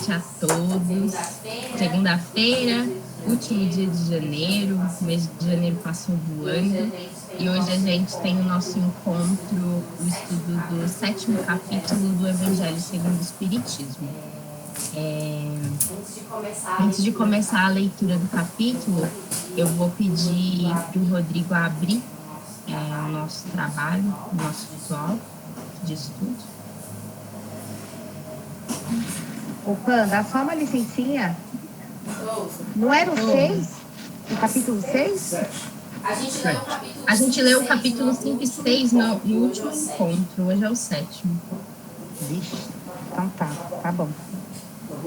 noite a todos. Segunda-feira, último dia de janeiro, o mês de janeiro passou voando. E hoje a gente tem o nosso encontro, o estudo do 7º capítulo do Evangelho segundo o Espiritismo. Antes de começar a leitura do capítulo, eu vou pedir para o Rodrigo abrir o nosso trabalho, o nosso ritual de estudo. Opa, dá só uma licencinha. Não era o 6? O capítulo 6? A gente leu o capítulo 5 e 6 no último encontro, hoje é o 7º. Vixe, então tá bom. Por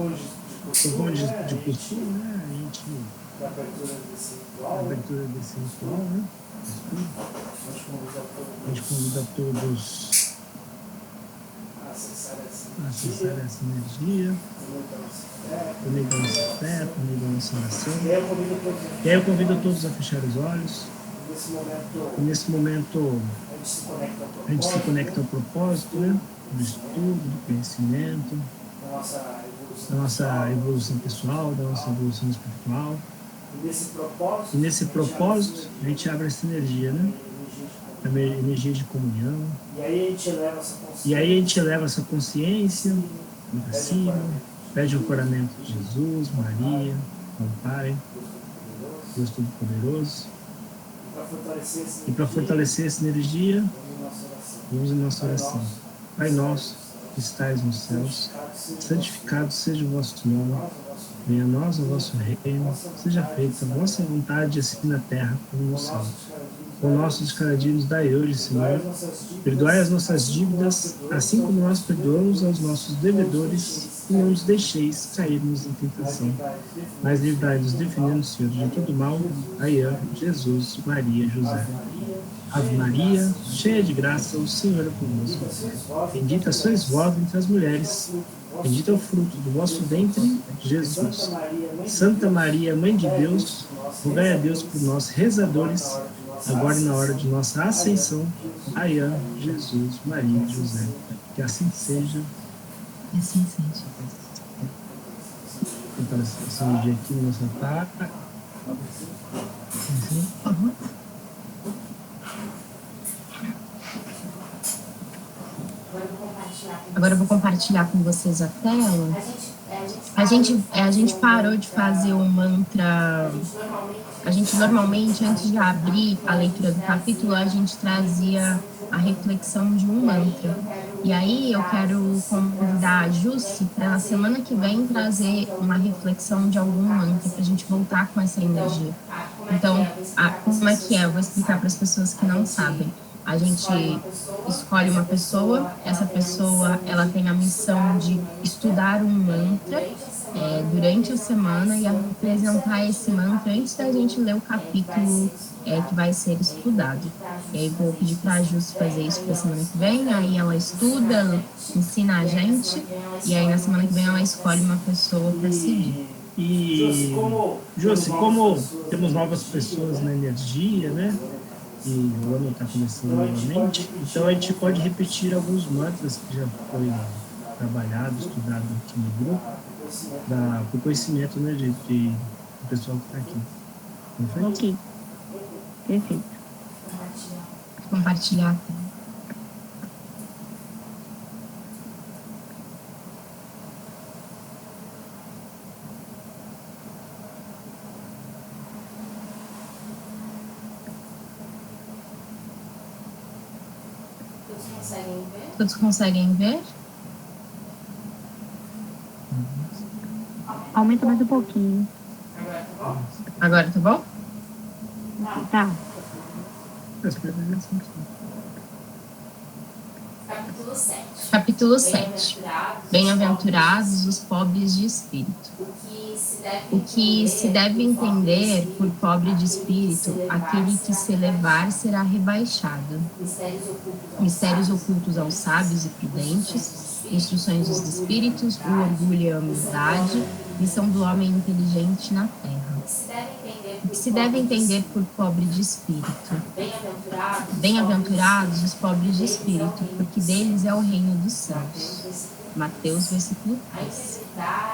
bom de costume, né? A gente, na abertura desse ritual, né? A gente convida todos a acessar essa energia, por meio da nossa fé, por meio da nossa oração. E aí eu convido todos a fechar os olhos. E nesse momento a gente se conecta ao propósito, né? Do estudo, do conhecimento, da nossa evolução pessoal, da nossa evolução espiritual. E nesse propósito a gente abre essa energia, né? A energia de comunhão. E aí a gente eleva essa consciência para cima, pede o coramento de Jesus, Maria, ao Pai, Deus Todo-Poderoso. E para fortalecer essa energia, vamos em nossa oração. Pai nosso, que estais nos céus, santificado seja o vosso nome, venha a nós o vosso reino, seja feita a vossa vontade, assim na terra como no céu. O nosso de cada dia nos dai hoje, Senhor. Perdoai as nossas dívidas, assim como nós perdoamos aos nossos devedores, e não nos deixeis cairmos em tentação. Mas livrai-nos do veneno, Senhor, de todo mal. Aiã, Jesus, Maria, José. Ave Maria, cheia de graça, o Senhor é convosco. Bendita sois vós entre as mulheres, bendito é o fruto do vosso ventre, Jesus. Santa Maria, Mãe de Deus, rogai a Deus por nós, rezadores, agora e na hora de nossa ascensão. Aiã, Jesus, Maria e José. Que assim seja. E assim seja. Então, essa energia aqui no nosso altar. Agora eu vou compartilhar com vocês a tela. A gente parou de fazer o mantra. A gente normalmente, antes de abrir a leitura do capítulo, a gente trazia a reflexão de um mantra. E aí eu quero convidar a Jussi para na semana que vem trazer uma reflexão de algum mantra, para a gente voltar com essa energia. Então, como é que é? Eu vou explicar para as pessoas que não sabem. A gente escolhe uma pessoa, essa pessoa ela tem a missão de estudar um mantra durante a semana e apresentar esse mantra antes da gente ler o capítulo que vai ser estudado. E aí vou pedir para a Jus fazer isso para a semana que vem, aí ela estuda, ensina a gente, e aí na semana que vem ela escolhe uma pessoa para seguir. E, Jussi, como temos novas pessoas na energia, né? E o ano está começando novamente, então a gente pode repetir alguns mantras que já foi trabalhado, estudado aqui no grupo, para o conhecimento, né, do pessoal que está aqui. Perfeito? Ok. Perfeito. Compartilhar. Todos conseguem ver? Aumenta mais um pouquinho. Agora tá bom? Tá. Capítulo 7. Bem-aventurados os pobres de espírito. O que se deve entender por pobre de espírito, aquele que se elevar será rebaixado. Mistérios ocultos aos sábios e prudentes, instruções dos espíritos, o orgulho e a humildade, missão do homem inteligente na terra. O que se deve entender por pobre de espírito? Bem-aventurados os pobres de espírito, porque deles é o reino dos céus. Mateus, versículo 3.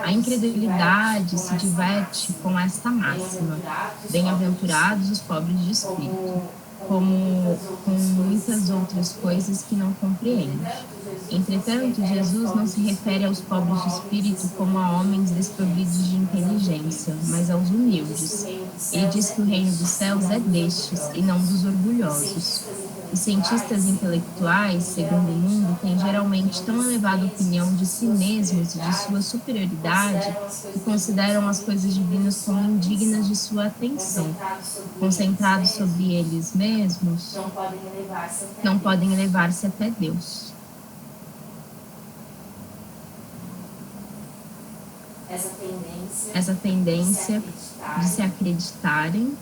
A incredulidade se diverte com esta máxima: bem-aventurados os pobres de espírito, como com muitas outras coisas que não compreende. Entretanto, Jesus não se refere aos pobres de espírito como a homens desprovidos de inteligência, mas aos humildes. Ele diz que o reino dos céus é destes e não dos orgulhosos. Os cientistas intelectuais, segundo o mundo, têm geralmente tão elevada opinião de si mesmos e de sua superioridade que consideram as coisas divinas como indignas de sua atenção. Concentrados sobre eles mesmos, não podem elevar-se até Deus. Essa tendência de se acreditarem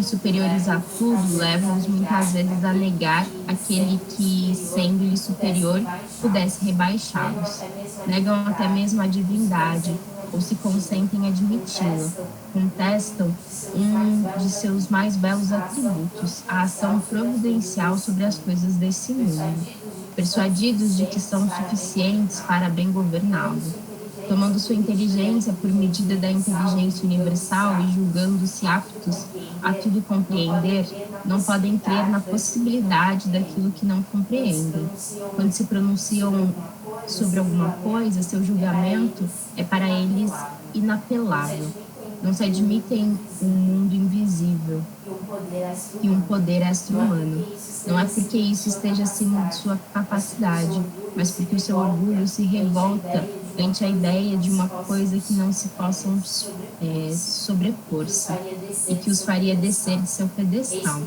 superiores a tudo leva-os muitas vezes a negar aquele que, sendo-lhe superior, pudesse rebaixá-los. Negam até mesmo a divindade, ou se consentem admiti-la. Contestam um de seus mais belos atributos, a ação providencial sobre as coisas desse mundo, persuadidos de que são suficientes para bem governá-lo. Tomando sua inteligência por medida da inteligência universal e julgando-se aptos a tudo compreender, não podem crer na possibilidade daquilo que não compreendem. Quando se pronunciam sobre alguma coisa, seu julgamento é para eles inapelável. Não se admitem um mundo invisível e um poder extra-humano. Não é porque isso esteja acima de sua capacidade, mas porque o seu orgulho se revolta ante a ideia de uma coisa que não se possam sobrepor-se e que os faria descer de seu pedestal.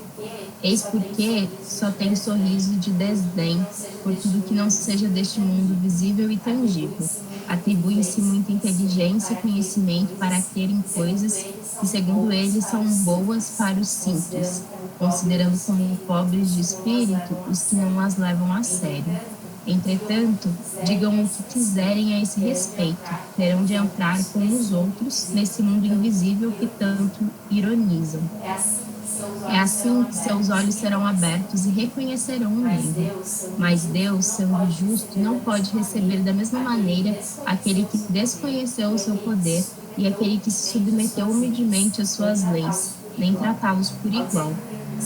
Eis porque só tem sorriso de desdém por tudo que não seja deste mundo visível e tangível. Atribuem-se muita inteligência e conhecimento para terem coisas que, segundo eles, são boas para os simples, considerando como pobres de espírito os que não as levam a sério. Entretanto, digam o que quiserem a esse respeito, terão de entrar com os outros nesse mundo invisível que tanto ironizam. É assim que seus olhos serão abertos e reconhecerão o mundo. Mas Deus, sendo justo, não pode receber da mesma maneira aquele que desconheceu o seu poder e aquele que se submeteu humildemente às suas leis, nem tratá-los por igual.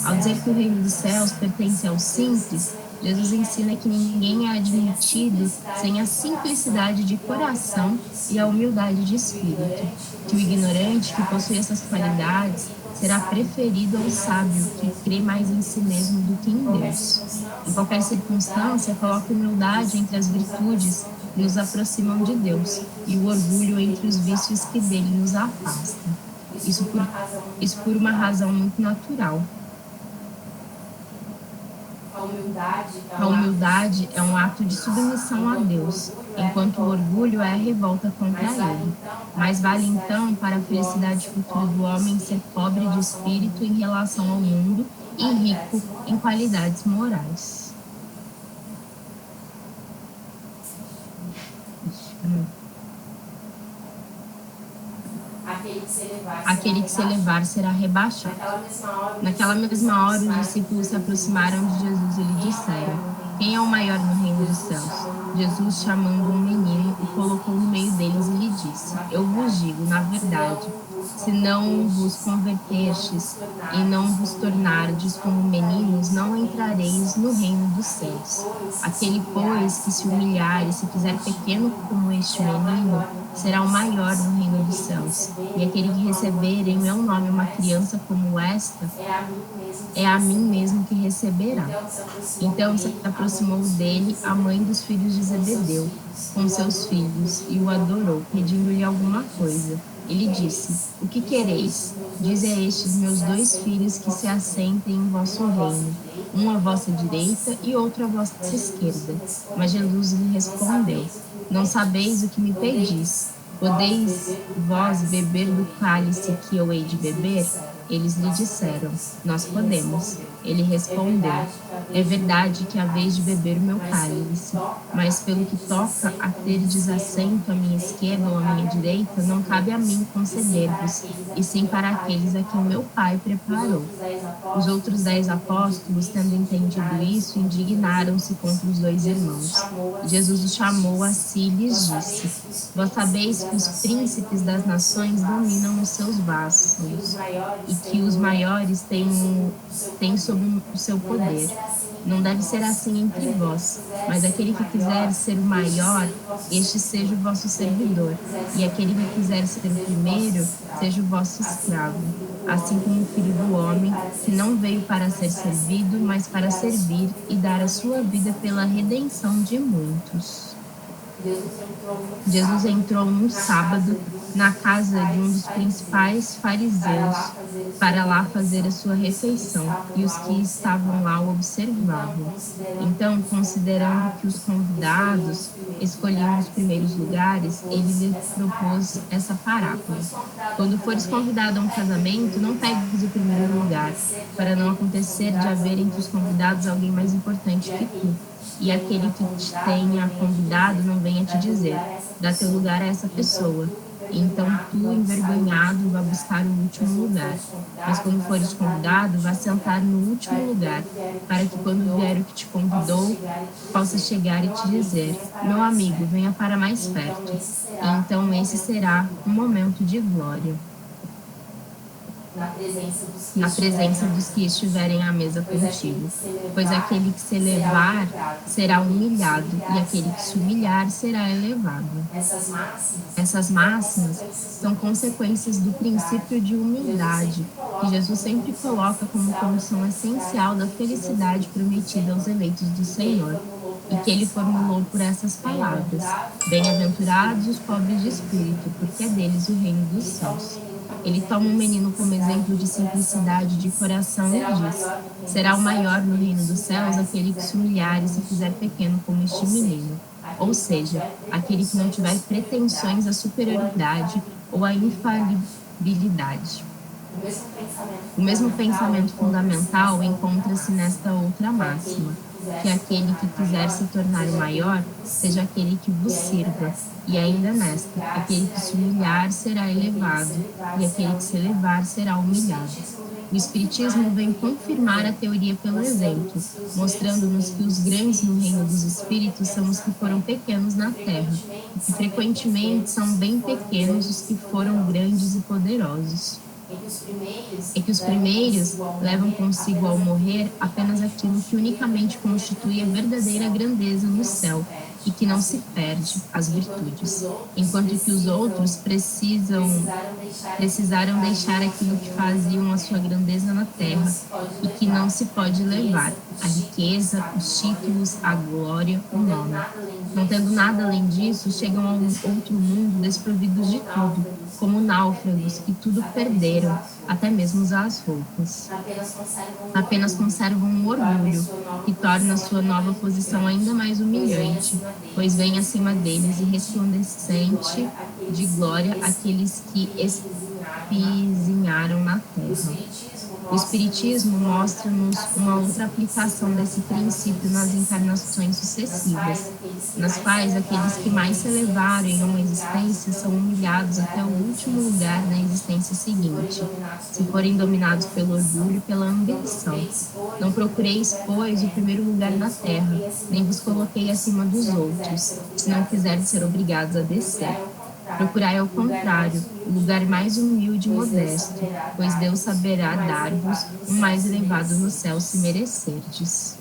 Ao dizer que o reino dos céus pertence aos simples, Jesus ensina que ninguém é admitido sem a simplicidade de coração e a humildade de espírito, que o ignorante que possui essas qualidades será preferido ao sábio que crê mais em si mesmo do que em Deus. Em qualquer circunstância, coloca a humildade entre as virtudes que nos aproximam de Deus e o orgulho entre os vícios que dele nos afastam. Isso por uma razão muito natural. A humildade é um ato de submissão a Deus, enquanto o orgulho é a revolta contra ele. Mais vale então para a felicidade futura do homem ser pobre de espírito em relação ao mundo e rico em qualidades morais. Aquele que se elevar será rebaixado. Naquela mesma hora, os discípulos se aproximaram de Jesus e lhe disseram: quem é o maior no reino dos céus? Jesus, chamando um menino, o colocou no meio deles e lhe disse: eu vos digo, na verdade, se não vos converterdes e não vos tornardes como meninos, não entrareis no reino dos céus. Aquele, pois, que se humilhar e se fizer pequeno como este menino, será o maior no reino dos céus. E aquele que receber em meu nome uma criança como esta, é a mim mesmo que receberá. Então se aproximou dele a mãe dos filhos de Zebedeu, com seus filhos, e o adorou, pedindo-lhe alguma coisa. Ele disse: o que quereis? Dize a estes meus 2 filhos que se assentem em vosso reino, um à vossa direita e outro à vossa esquerda. Mas Jesus lhe respondeu: não sabeis o que me pedis. Podeis vós beber do cálice que eu hei de beber? Eles lhe disseram: nós podemos. Ele respondeu: é verdade que haveis de beber o meu cálice, mas pelo que toca a terdes assento à minha esquerda ou à minha direita, não cabe a mim conceder-vos, e sim para aqueles a quem meu Pai preparou. Os outros 10 apóstolos, tendo entendido isso, indignaram-se contra os 2 irmãos. Jesus os chamou a si e lhes disse: vós sabeis que os príncipes das nações dominam os seus vassos, e que os maiores têm sob o seu poder. Não deve ser assim entre vós, mas aquele que quiser ser o maior, este seja o vosso servidor, e aquele que quiser ser o primeiro, seja o vosso escravo. Assim como o Filho do Homem, que não veio para ser servido, mas para servir e dar a sua vida pela redenção de muitos. Jesus entrou num sábado na casa de um dos principais fariseus para lá fazer a sua refeição, e os que estavam lá o observavam. Então, considerando que os convidados escolhiam os primeiros lugares, ele lhes propôs essa parábola: quando fores convidado a um casamento, não pegues o primeiro lugar, para não acontecer de haver entre os convidados alguém mais importante que tu, e aquele que te tenha convidado não venha te dizer: dá teu lugar a essa pessoa. Então tu, envergonhado, vá buscar o último lugar. Mas quando fores convidado, vá sentar no último lugar, para que quando vier o que te convidou, possa chegar e te dizer: meu amigo, venha para mais perto. E então esse será um momento de glória na presença dos que estiverem à mesa contigo. Pois aquele que se elevar será humilhado, e aquele que se humilhar será elevado. Essas máximas são consequências do princípio de humildade, que Jesus sempre coloca como condição essencial da felicidade prometida aos eleitos do Senhor, e que ele formulou por essas palavras: bem-aventurados os pobres de espírito, porque é deles o reino dos céus. Ele toma um menino como exemplo de simplicidade de coração e diz: será o maior no reino dos céus aquele que se humilhar e se fizer pequeno como este menino. Ou seja, aquele que não tiver pretensões à superioridade ou à infalibilidade. O mesmo pensamento fundamental encontra-se nesta outra máxima: que aquele que quiser se tornar o maior, seja aquele que vos sirva. E ainda nesta: aquele que se humilhar será elevado, e aquele que se elevar será humilhado. O Espiritismo vem confirmar a teoria pelo exemplo, mostrando-nos que os grandes no reino dos espíritos são os que foram pequenos na terra, e que frequentemente são bem pequenos os que foram grandes e poderosos. É que os primeiros levam consigo ao morrer apenas aquilo que unicamente constitui a verdadeira grandeza no céu e que não se perde, as virtudes, enquanto que os outros precisaram deixar aquilo que faziam a sua grandeza na terra e que não se pode levar: a riqueza, os títulos, a glória, o nome. Não tendo nada além disso, chegam a um outro mundo desprovidos de tudo, como náufragos que tudo perderam, até mesmo as roupas. Apenas conservam um orgulho, que torna a sua nova posição ainda mais humilhante, pois vem acima deles e resplandecente de glória aqueles que espizinharam na terra. O Espiritismo mostra-nos uma outra aplicação desse princípio nas encarnações sucessivas, nas quais aqueles que mais se elevaram em uma existência são humilhados até o último lugar na existência seguinte, se forem dominados pelo orgulho e pela ambição. Não procureis, pois, o primeiro lugar na terra, nem vos coloquei acima dos outros, se não quiserdes ser obrigados a descer. Procurai, ao contrário, o lugar mais humilde e modesto, pois Deus saberá dar-vos o mais elevado no céu, se merecerdes.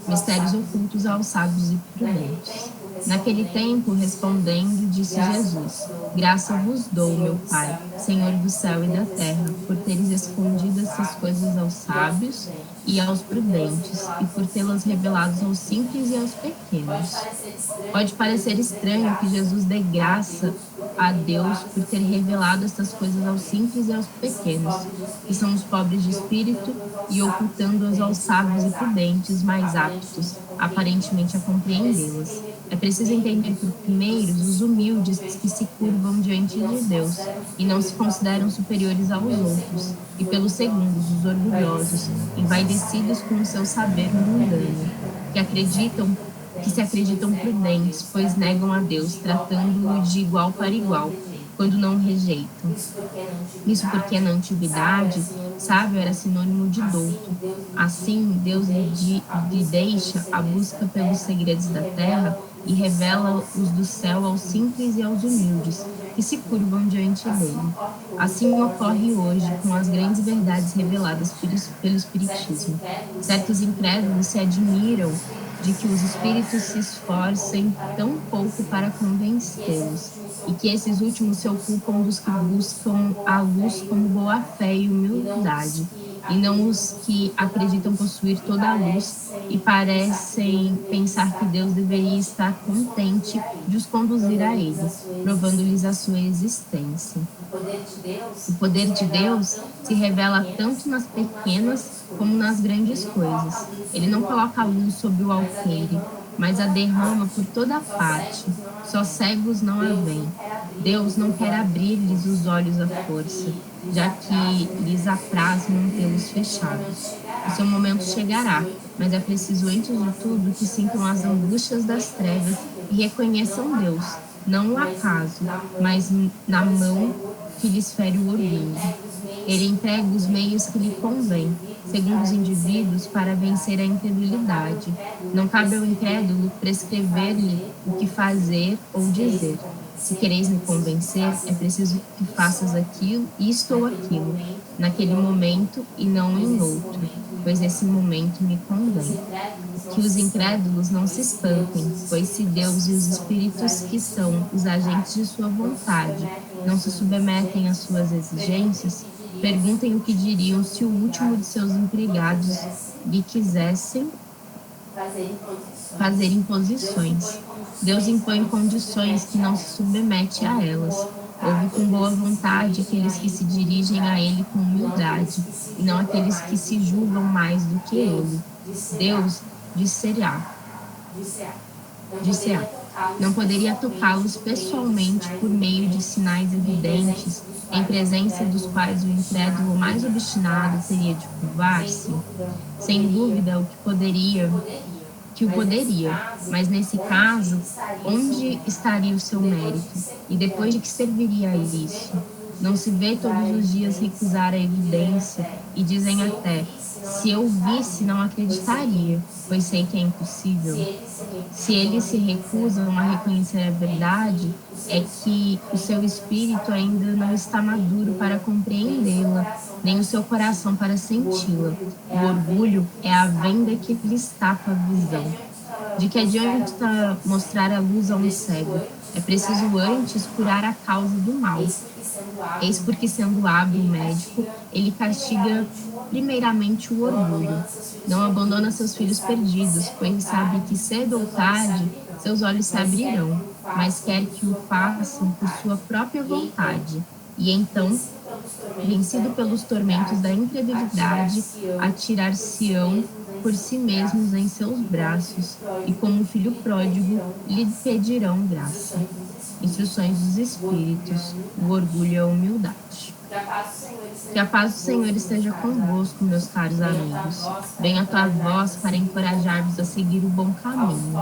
Mistérios ocultos aos sábios e prudentes. Naquele tempo, respondendo, disse Jesus: graça vos dou, meu Pai, Senhor do céu e da terra, por teres escondido essas coisas aos sábios e aos prudentes, e por tê-las revelado aos simples e aos pequenos. Pode parecer estranho que Jesus dê graça a Deus por ter revelado estas coisas aos simples e aos pequenos, que são os pobres de espírito, e ocultando-as aos sábios e prudentes, mais aptos, aparentemente, a compreendê-las. É preciso entender por primeiros os humildes que se curvam diante de Deus e não se consideram superiores aos outros, e pelos segundos, os orgulhosos, envaidecidos com o seu saber mundano, que se acreditam prudentes, pois negam a Deus, tratando-o de igual para igual, quando não o rejeitam. Isso porque na antiguidade, sábio era sinônimo de douto. Assim, Deus lhe deixa a busca pelos segredos da terra e revela os do céu aos simples e aos humildes, que se curvam diante dele. Assim ocorre hoje com as grandes verdades reveladas pelo Espiritismo. Certos incrédulos se admiram de que os espíritos se esforcem tão pouco para convencê-los, e que esses últimos se ocupam dos que buscam a luz como boa fé e humildade, e não os que acreditam possuir toda a luz e parecem pensar que Deus deveria estar contente de os conduzir a ele, provando-lhes a sua existência. O poder de Deus se revela tanto nas pequenas como nas grandes coisas. Ele não coloca a luz sob o alqueire, mas a derrama por toda parte. Só cegos não a veem. Deus não quer abrir-lhes os olhos à força, já que lhes apraz mantê-los fechados. O seu momento chegará, mas é preciso, antes de tudo, que sintam as angústias das trevas e reconheçam Deus, não o acaso, mas na mão que lhes fere o orgulho. Ele emprega os meios que lhe convém, segundo os indivíduos, para vencer a incredulidade. Não cabe ao incrédulo prescrever-lhe o que fazer ou dizer. Se quereis me convencer, é preciso que faças aquilo, isto ou aquilo, naquele momento e não em outro, pois esse momento me convém. Que os incrédulos não se espantem, pois se Deus e os espíritos que são os agentes de sua vontade não se submetem às suas exigências, perguntem o que diriam se o último de seus empregados lhe quisessem fazer imposições. Deus impõe condições que não se submete a elas. Ouve com boa vontade aqueles que se dirigem a ele com humildade, e não aqueles que se julgam mais do que ele. Deus disse-á, não poderia tocá-los pessoalmente por meio de sinais evidentes, em presença dos quais o incrédulo mais obstinado teria de curvar-se? Sem dúvida, o poderia, mas nesse caso, onde estaria o seu mérito? E depois de que serviria a isso? Não se vê todos os dias recusar a evidência, e dizem até, se eu visse, não acreditaria, pois sei que é impossível. Se eles se recusam a reconhecer a verdade, é que o seu espírito ainda não está maduro para compreendê-la, nem o seu coração para senti-la. O orgulho é a venda que lhes tapa a visão. De que adianta mostrar a luz a um cego? É preciso antes curar a causa do mal. Eis porque, sendo hábil médico, ele castiga primeiramente o orgulho. Não abandona seus filhos perdidos, pois sabe que cedo ou tarde seus olhos se abrirão, mas quer que o façam por sua própria vontade. E então, vencido pelos tormentos da incredulidade, atirar-se-ão por si mesmos em seus braços, e como filho pródigo, lhe pedirão graça. Instruções dos Espíritos, o orgulho e a humildade. Que a paz do Senhor esteja convosco, meus caros amigos. Venha a tua voz para encorajar-vos a seguir o bom caminho.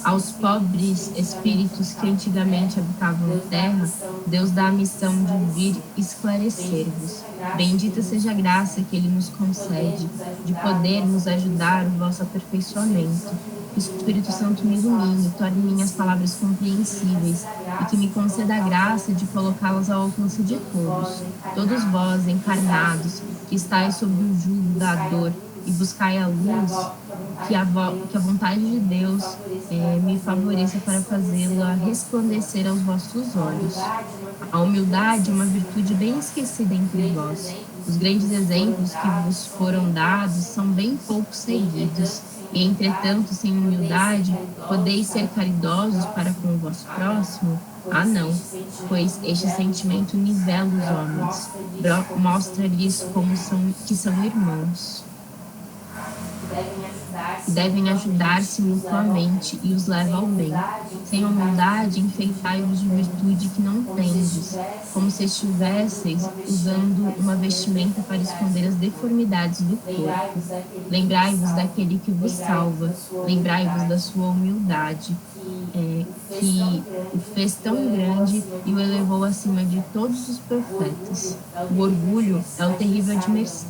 Aos pobres espíritos que antigamente habitavam na terra, Deus dá a missão de vir esclarecer-vos. Bendita seja a graça que Ele nos concede, de poder nos ajudar no vosso aperfeiçoamento. Que o Espírito Santo me ilumine, torne minhas palavras compreensíveis e que me conceda a graça de colocá-las ao alcance de todos. Todos vós, encarnados, que estáis sob o jugo da dor e buscai a luz, que a vontade de Deus me favoreça para fazê-la resplandecer aos vossos olhos. A humildade é uma virtude bem esquecida entre vós. Os grandes exemplos que vos foram dados são bem pouco seguidos. E, entretanto, sem humildade, podeis ser caridosos para com o vosso próximo? Ah, não, pois este sentimento nivela os homens, mostra-lhes que são irmãos. e devem ajudar-se mutuamente e os leva ao bem. Sem humildade, enfeitai-vos de virtude que não tendes, como se estivesseis usando uma vestimenta para esconder as deformidades do corpo. Lembrai-vos daquele que vos salva, lembrai-vos da sua humildade, que o fez tão grande e o elevou acima de todos os profetas. O orgulho é o terrível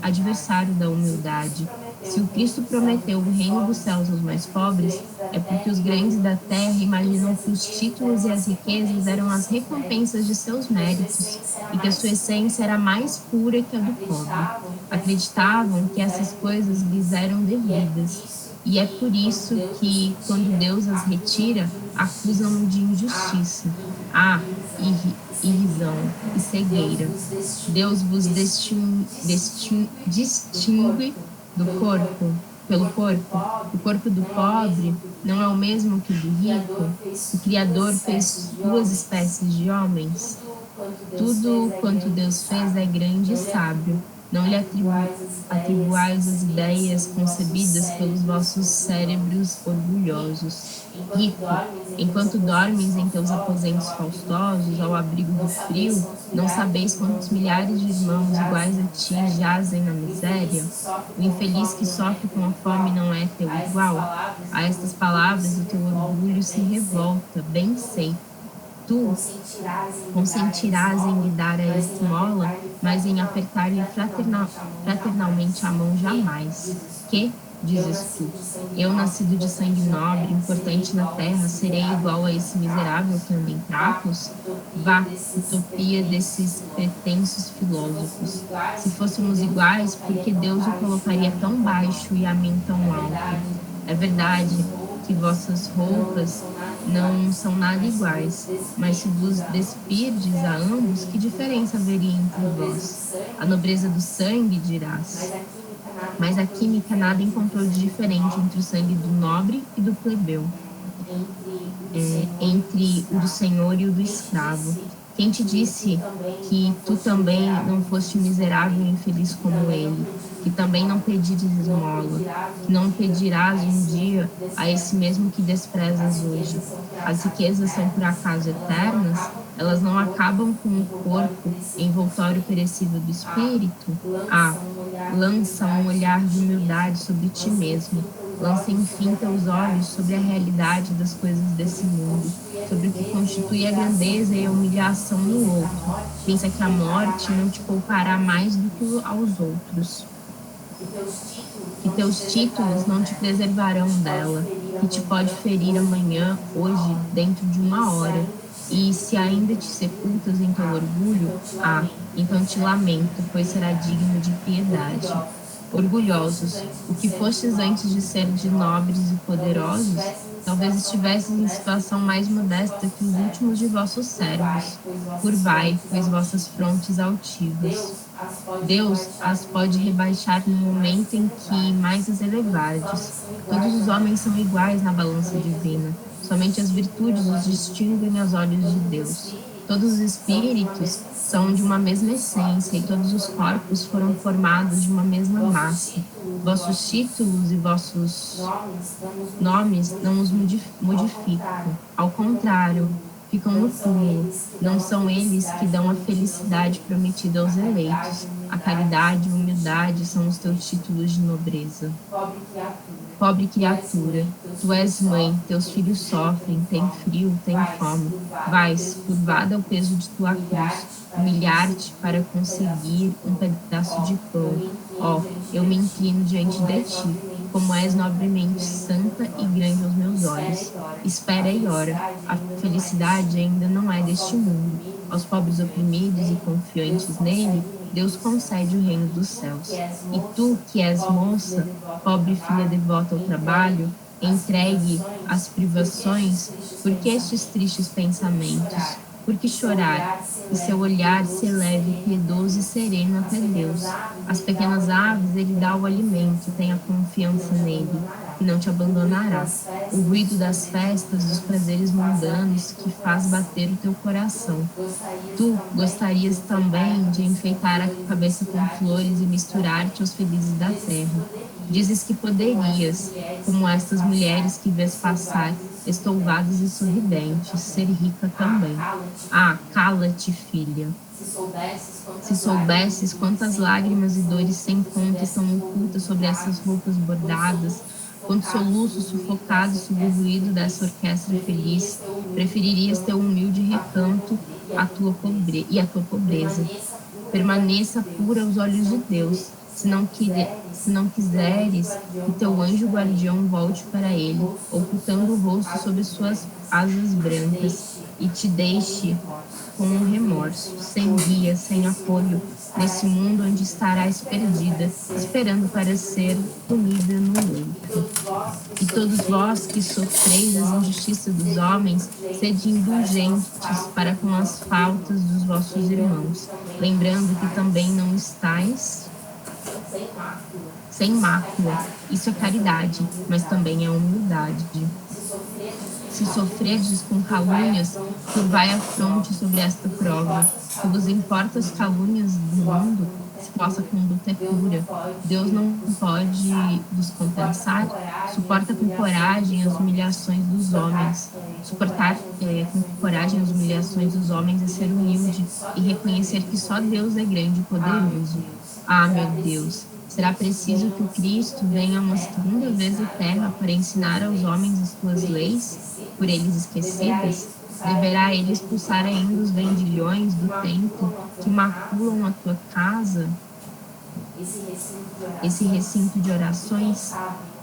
adversário da humildade. Se o Cristo prometeu o reino dos céus aos mais pobres, é porque os grandes da terra imaginam que os títulos e as riquezas eram as recompensas de seus méritos e que a sua essência era mais pura que a do pobre. Acreditavam que essas coisas lhes eram devidas. E é por isso que, quando Deus as retira, acusam-no de injustiça, irrisão e cegueira. Deus vos distingue do corpo, pelo corpo. O corpo do pobre não é o mesmo que o do rico. O Criador fez duas espécies de homens. Tudo quanto Deus fez é grande e sábio. Não lhe atribuais as ideias concebidas pelos vossos cérebros orgulhosos. Rico, enquanto dormes em teus aposentos faustosos, ao abrigo do frio, não sabeis quantos milhares de irmãos iguais a ti jazem na miséria? O infeliz que sofre com a fome não é teu igual? A estas palavras o teu orgulho se revolta, bem sei. Tu consentirás em lhe dar a esmola, mas em apertar-lhe fraternalmente a mão jamais. Que, dizes tu, eu nascido de sangue nobre, importante na terra, serei igual a esse miserável que anda em trapos? Vá, utopia desses pretensos filósofos. Se fôssemos iguais, por que Deus o colocaria tão baixo e a mim tão alto? É verdade que vossas roupas não são nada iguais, mas se vos despirdes a ambos, que diferença haveria entre vós? A nobreza do sangue, dirás. Mas a química nada encontrou de diferente entre o sangue do nobre e do plebeu, entre o do senhor e o do escravo. Quem te disse que tu também não foste miserável e infeliz como ele, que também não pedires esmola, que não pedirás um dia a esse mesmo que desprezas hoje? As riquezas são por acaso eternas? Elas não acabam com o corpo, envoltório perecível do espírito? Lança um olhar de humildade sobre ti mesmo. Lança, enfim, teus olhos sobre a realidade das coisas desse mundo, sobre o que constitui a grandeza e a humilhação no outro. Pensa que a morte não te poupará mais do que aos outros, que teus títulos não te preservarão dela, que te pode ferir amanhã, hoje, dentro de uma hora. E se ainda te sepultas em teu orgulho, então te lamento, pois será digno de piedade. Orgulhosos, o que fostes antes de ser de nobres e poderosos, talvez estivesses em situação mais modesta que os últimos de vossos servos. Curvai, pois vossas frontes altivas. Deus as pode rebaixar no momento em que mais as elevardes. Todos os homens são iguais na balança divina. Somente as virtudes os distinguem aos olhos de Deus. Todos os espíritos são de uma mesma essência e todos os corpos foram formados de uma mesma massa. Vossos títulos e vossos nomes não os modificam. Ao contrário, ficam no túmulo. Não são eles que dão a felicidade prometida aos eleitos. A caridade e a humildade são os teus títulos de nobreza. Pobre criatura, tu és mãe, teus filhos sofrem, têm frio, têm fome. Vais, curvada ao peso de tua cruz, humilhar-te para conseguir um pedaço de pão. Eu me inclino diante de ti, como és nobremente santa e grande aos meus olhos. Espera e ora, a felicidade ainda não é deste mundo. Aos pobres oprimidos e confiantes nele, Deus concede o reino dos céus. E tu, que és moça, pobre filha devota ao trabalho, entregue às privações, por que estes tristes pensamentos? Por que chorar? E seu olhar se eleve piedoso e sereno até Deus. Às pequenas aves ele dá o alimento, tenha confiança nele, que não te abandonará. O ruído das festas, dos prazeres mundanos, que faz bater o teu coração. Tu gostarias também de enfeitar a cabeça com flores e misturar-te aos felizes da terra. Dizes que poderias, como estas mulheres que vês passar, estouvadas e sorridentes, ser rica também. Ah, cala-te, filha. Se soubesses quantas lágrimas e dores sem conta estão ocultas sobre essas roupas bordadas, quantos soluços sufocados sob o ruído dessa orquestra feliz, preferirias teu humilde recanto e a tua pobreza. Permaneça pura aos olhos de Deus, se não quiseres que teu anjo guardião volte para ele, ocultando o rosto sob suas asas brancas, e te deixe com um remorso, sem guia, sem apoio, nesse mundo onde estarás perdida, esperando para ser punida no leito. E todos vós que sofreis as injustiças dos homens, sede indulgentes para com as faltas dos vossos irmãos, lembrando que também não estáis sem mácula. Isso é caridade, mas também é humildade. Se sofredes com calúnias, curvai a fronte sobre esta prova. Se vos importa as calúnias do mundo, se vossa conduta é pura, Deus não pode vos compensar? Suporta com coragem as humilhações dos homens. Suportar com coragem as humilhações dos homens é ser humilde e reconhecer que só Deus é grande e poderoso. Ah, meu Deus! Será preciso que o Cristo venha uma segunda vez à terra para ensinar aos homens as tuas leis, por eles esquecidas? Deverá ele expulsar ainda os vendilhões do templo que maculam a tua casa, esse recinto de orações?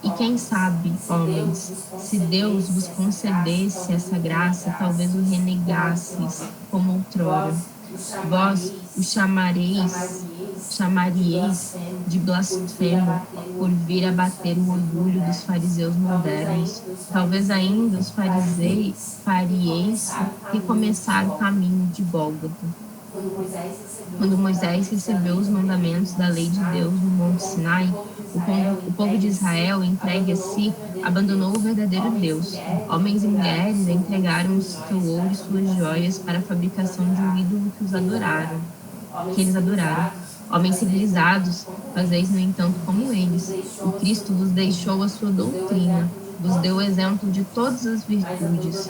E quem sabe, homens, se Deus vos concedesse essa graça, talvez o renegasseis como outrora. Vós o chamaríeis de blasfemo por vir abater o orgulho dos fariseus modernos. Talvez ainda os faríeis recomeçar o caminho de Gólgota. Quando Moisés recebeu os mandamentos da lei de Deus no Monte Sinai, o povo de Israel, entregue a si, abandonou o verdadeiro Deus. Homens e mulheres entregaram o seu ouro e suas joias para a fabricação de um ídolo que eles adoraram. Homens civilizados, fazeis, no entanto, como eles. O Cristo vos deixou a sua doutrina, vos deu o exemplo de todas as virtudes,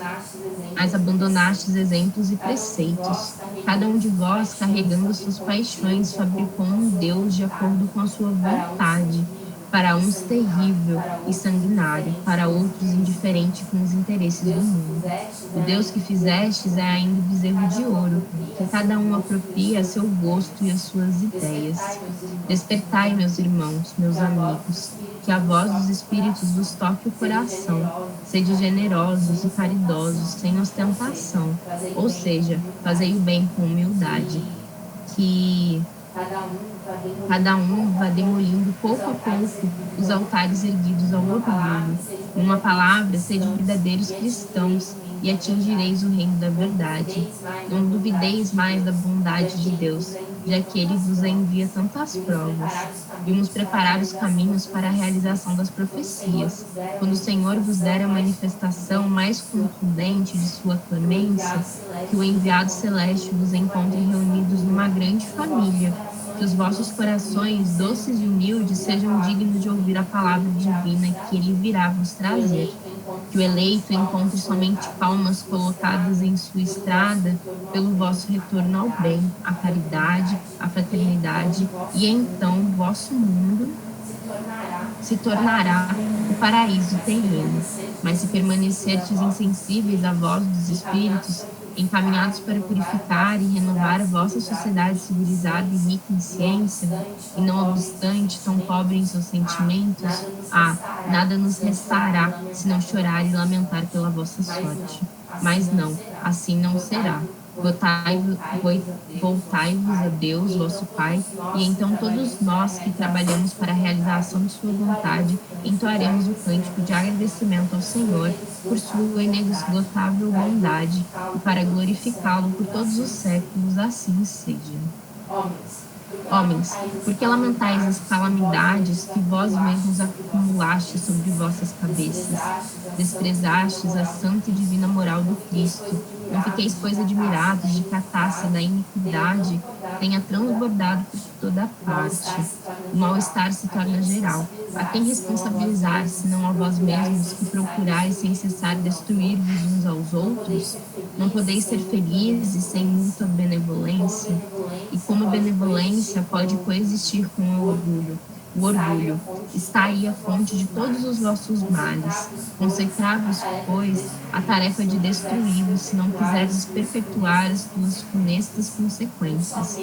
mas abandonastes exemplos e preceitos. Cada um de vós, carregando suas paixões, fabricou um Deus de acordo com a sua vontade, para uns terrível e sanguinário, para outros indiferente com os interesses do mundo. O Deus que fizestes é ainda o bezerro de ouro, que cada um apropria a seu gosto e as suas ideias. Despertai, meus irmãos, meus amigos, que a voz dos Espíritos vos toque o coração. Sede generosos e caridosos, sem ostentação, ou seja, fazei o bem com humildade, que cada um vá demolindo pouco a pouco os altares erguidos ao orgulho. Numa palavra, sede verdadeiros cristãos e atingireis o reino da verdade. Não duvideis mais da bondade de Deus, já que Ele vos envia tantas provas. Vimos preparar os caminhos para a realização das profecias. Quando o Senhor vos der a manifestação mais contundente de sua clemência, que o enviado celeste vos encontre reunidos numa grande família, que os vossos corações, doces e humildes, sejam dignos de ouvir a palavra divina que Ele virá vos trazer. Que o eleito encontre somente palmas colocadas em sua estrada pelo vosso retorno ao bem, à caridade, à fraternidade, e então o vosso mundo se tornará o paraíso terreno. Mas se permanecerdes insensíveis à voz dos Espíritos, encaminhados para purificar e renovar a vossa sociedade civilizada e rica em ciência, e não obstante tão pobre em seus sentimentos, nada nos restará senão chorar e lamentar pela vossa sorte. Mas não, assim não será. Voltai-vos a Deus, vosso Pai, e então todos nós que trabalhamos para a realização de sua vontade, entoaremos o cântico de agradecimento ao Senhor por sua inesgotável bondade e para glorificá-lo por todos os séculos, assim seja. Homens, por que lamentais as calamidades que vós mesmos acumulastes sobre vossas cabeças? Desprezastes a santa e divina moral do Cristo. Não fiqueis, pois, admirados de que a taça da iniquidade tenha transbordado por toda parte. O mal-estar se torna geral. A quem responsabilizar, senão a vós mesmos, que procurais sem cessar destruir-vos uns aos outros? Não podeis ser felizes sem mútua benevolência? E como a benevolência pode coexistir com o orgulho? O orgulho está aí a fonte de todos os vossos males. Consecrai-vos, pois, a tarefa de destruí-los, se não quiseres perpetuar as tuas funestas consequências.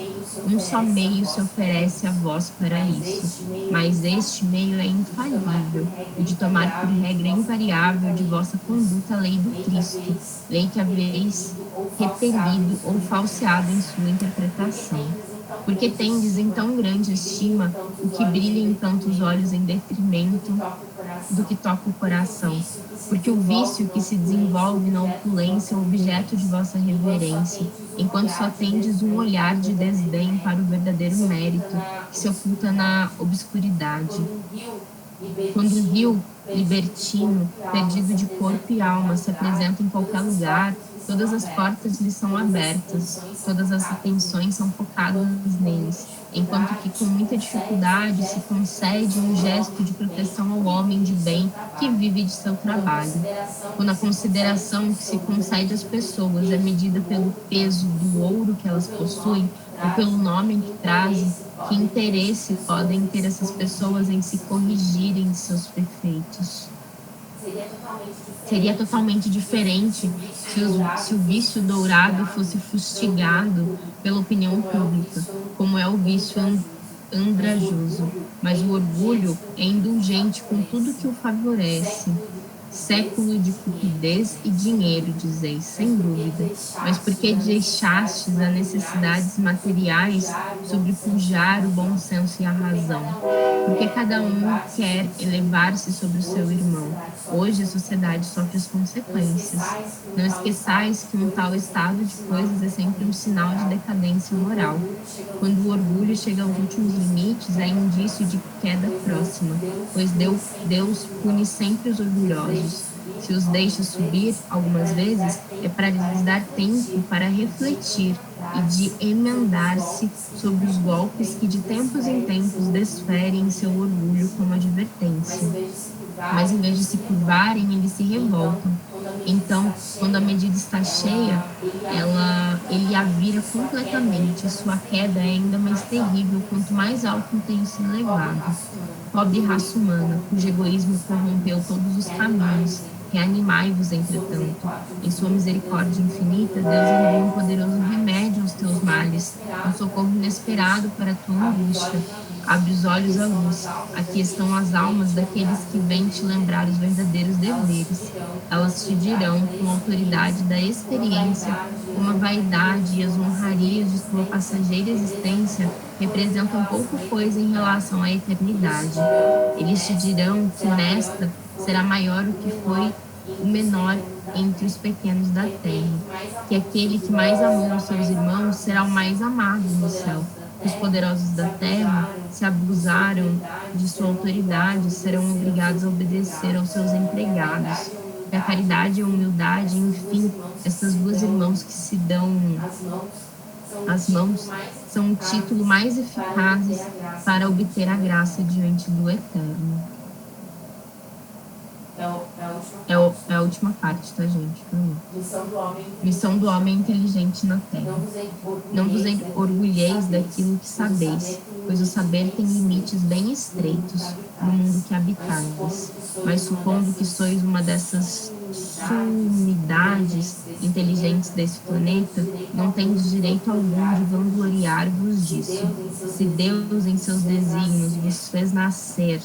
Um só meio se oferece a vós para isso, mas este meio é infalível, o de tomar por regra invariável de vossa conduta a lei do Cristo, lei que haveis repelido ou falseado em sua interpretação. Porque tendes em tão grande estima o que brilha em tantos olhos em detrimento do que toca o coração. Porque o vício que se desenvolve na opulência é o objeto de vossa reverência, enquanto só tendes um olhar de desdém para o verdadeiro mérito que se oculta na obscuridade. Quando o rio libertino, perdido de corpo e alma, se apresenta em qualquer lugar, todas as portas lhe são abertas, todas as atenções são focadas neles, enquanto que com muita dificuldade se concede um gesto de proteção ao homem de bem que vive de seu trabalho. Quando a consideração que se concede às pessoas é medida pelo peso do ouro que elas possuem ou pelo nome que trazem, que interesse podem ter essas pessoas em se corrigirem de seus defeitos? Seria totalmente diferente se o vício dourado fosse fustigado pela opinião pública, como é o vício andrajoso. Mas o orgulho é indulgente com tudo que o favorece. Século de cupidez e dinheiro, dizeis, sem dúvida. Mas por que deixastes as necessidades materiais sobrepujar o bom senso e a razão? Porque cada um quer elevar-se sobre o seu irmão. Hoje a sociedade sofre as consequências. Não esqueçais que um tal estado de coisas é sempre um sinal de decadência moral. Quando o orgulho chega aos últimos limites, é indício de queda próxima, pois Deus pune sempre os orgulhosos. Se os deixa subir algumas vezes, é para lhes dar tempo para refletir e de emendar-se sobre os golpes que de tempos em tempos desferem seu orgulho como advertência. Mas em vez de se curvarem, eles se revoltam. Então, quando a medida está cheia, ele a vira completamente. Sua queda é ainda mais terrível quanto mais alto tem se elevado. Pobre raça humana, cujo egoísmo corrompeu todos os caminhos, reanimai-vos, entretanto. Em sua misericórdia infinita, Deus enviou um poderoso remédio aos teus males, um socorro inesperado para a tua angústia. Abre os olhos à luz. Aqui estão as almas daqueles que vêm te lembrar os verdadeiros deveres. Elas te dirão, com a autoridade da experiência, como a vaidade e as honrarias de tua passageira existência representam pouca coisa em relação à eternidade. Eles te dirão que nesta será maior o que foi o menor entre os pequenos da terra, que aquele que mais amou os seus irmãos será o mais amado no céu. Os poderosos da terra, se abusaram de sua autoridade, serão obrigados a obedecer aos seus empregados. E a caridade e a humildade, enfim, essas duas irmãos que se dão as mãos, são o título mais eficazes para obter a graça diante do Eterno. É a última parte, tá, gente? Missão do homem inteligente na terra. Não vos orgulheis daquilo que sabeis, pois o saber tem limites bem estreitos no mundo que habitais. Mas supondo que sois uma dessas sumidades inteligentes desse planeta, não tendes direito algum de vangloriar-vos disso. Se Deus, em seus desígnios, vos fez nascer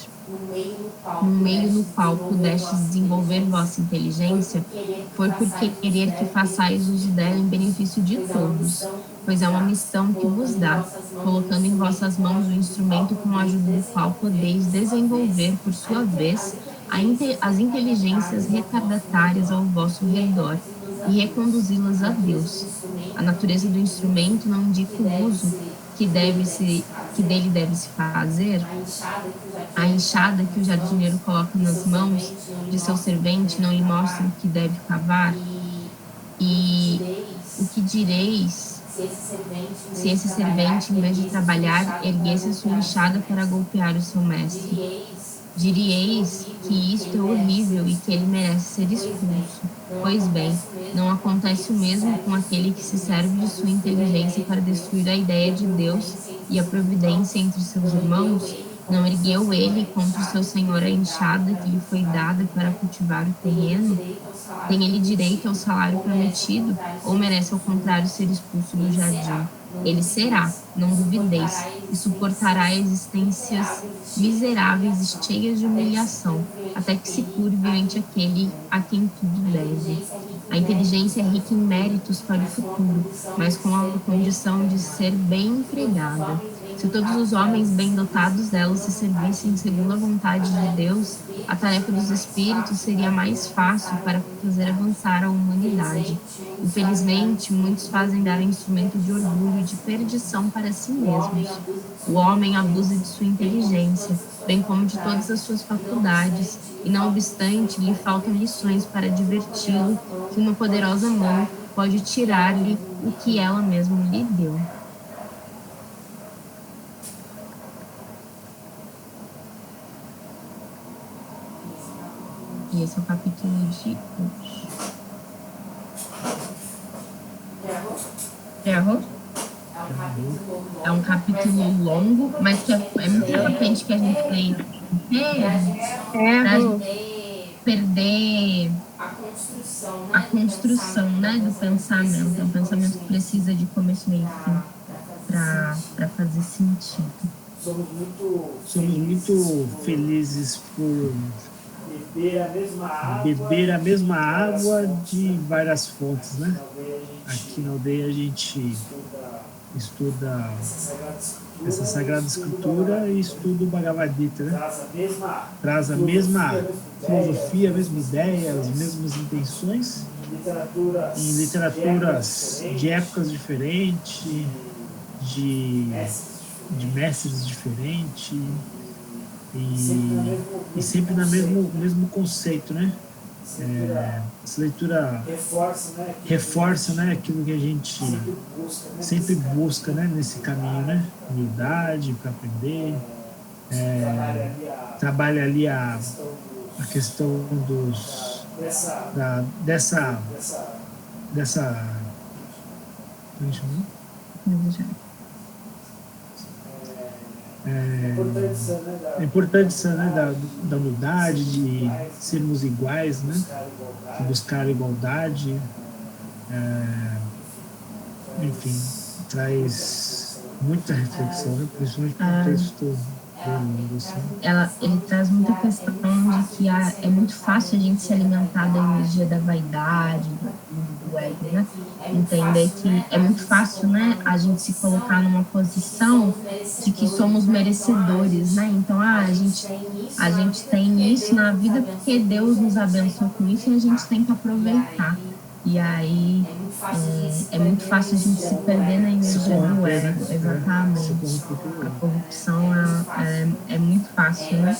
no meio no qual pudestes desenvolver vossa inteligência, foi por querer que façais uso dela em benefício de todos, pois é uma missão que vos dá, colocando em vossas mãos o instrumento com a ajuda do qual podeis desenvolver, por sua vez, as inteligências retardatárias ao vosso redor e reconduzi-las a Deus. A natureza do instrumento não indica o uso que dele deve se fazer. A enxada que o jardineiro coloca nas mãos de seu servente não lhe mostra o que deve cavar. E o que direis se esse servente, em vez de trabalhar, erguesse a sua enxada para golpear o seu mestre. Diríeis que isto é horrível e que ele merece ser expulso. Pois bem, não acontece o mesmo com aquele que se serve de sua inteligência para destruir a ideia de Deus e a providência entre seus irmãos? Não ergueu ele contra o seu senhor a enxada que lhe foi dada para cultivar o terreno? Tem ele direito ao salário prometido ou merece ao contrário ser expulso do jardim? Ele será, não duvideis, e suportará existências miseráveis e cheias de humilhação, até que se curve ante aquele a quem tudo deve. A inteligência é rica em méritos para o futuro, mas com a condição de ser bem empregada. Se todos os homens bem dotados dela se servissem segundo a vontade de Deus, a tarefa dos espíritos seria mais fácil para fazer avançar a humanidade. Infelizmente, muitos fazem dela instrumento de orgulho e de perdição para si mesmos. O homem abusa de sua inteligência, bem como de todas as suas faculdades, e não obstante, lhe faltam lições para diverti-lo, que uma poderosa mão pode tirar-lhe o que ela mesma lhe deu. E esse é o capítulo de hoje. Errou? É um capítulo longo, mas que é muito importante que a gente leia para perder a construção, né, do pensamento. É um pensamento que precisa de começo, meio e fim para fazer sentido. Somos muito felizes por beber a mesma água de várias fontes, né? Aqui na aldeia a gente estuda essa Sagrada Escritura e estuda o Bhagavad Gita, né? Traz a mesma filosofia, a mesma ideia, as mesmas intenções, em literaturas de épocas diferentes, de mestres diferentes, e sempre no mesmo conceito, né? Essa leitura reforça, né, aquilo que a gente sempre busca, né, nesse caminho, né? Humildade para aprender, trabalha ali a questão dessa a importância, né, da humildade, de sermos iguais, né, de buscar a igualdade, enfim, traz muita reflexão, né, principalmente no texto do mundo, assim. Ele traz muita questão de que é muito fácil a gente se alimentar da energia da vaidade, do ego, né? Entender que é muito fácil, né, a gente se colocar numa posição de que somos merecedores, né? Então, a gente tem isso na vida porque Deus nos abençoou com isso e a gente tem que aproveitar. E aí é muito fácil a gente se perder na energia do ego, exatamente. A corrupção é muito fácil, né?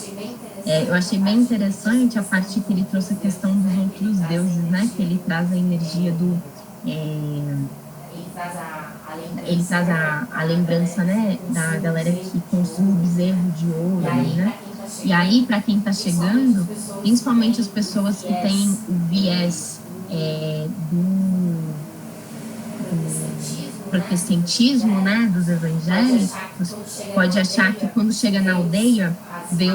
Eu achei bem interessante a parte que ele trouxe a questão dos outros deuses, né? Que ele traz a energia do... ele traz a lembrança, né, da galera que construiu o bezerro de ouro, né? E aí, para quem está chegando, principalmente as pessoas que têm o viés do protestantismo, né, dos evangélicos, pode achar que quando chega na aldeia, vê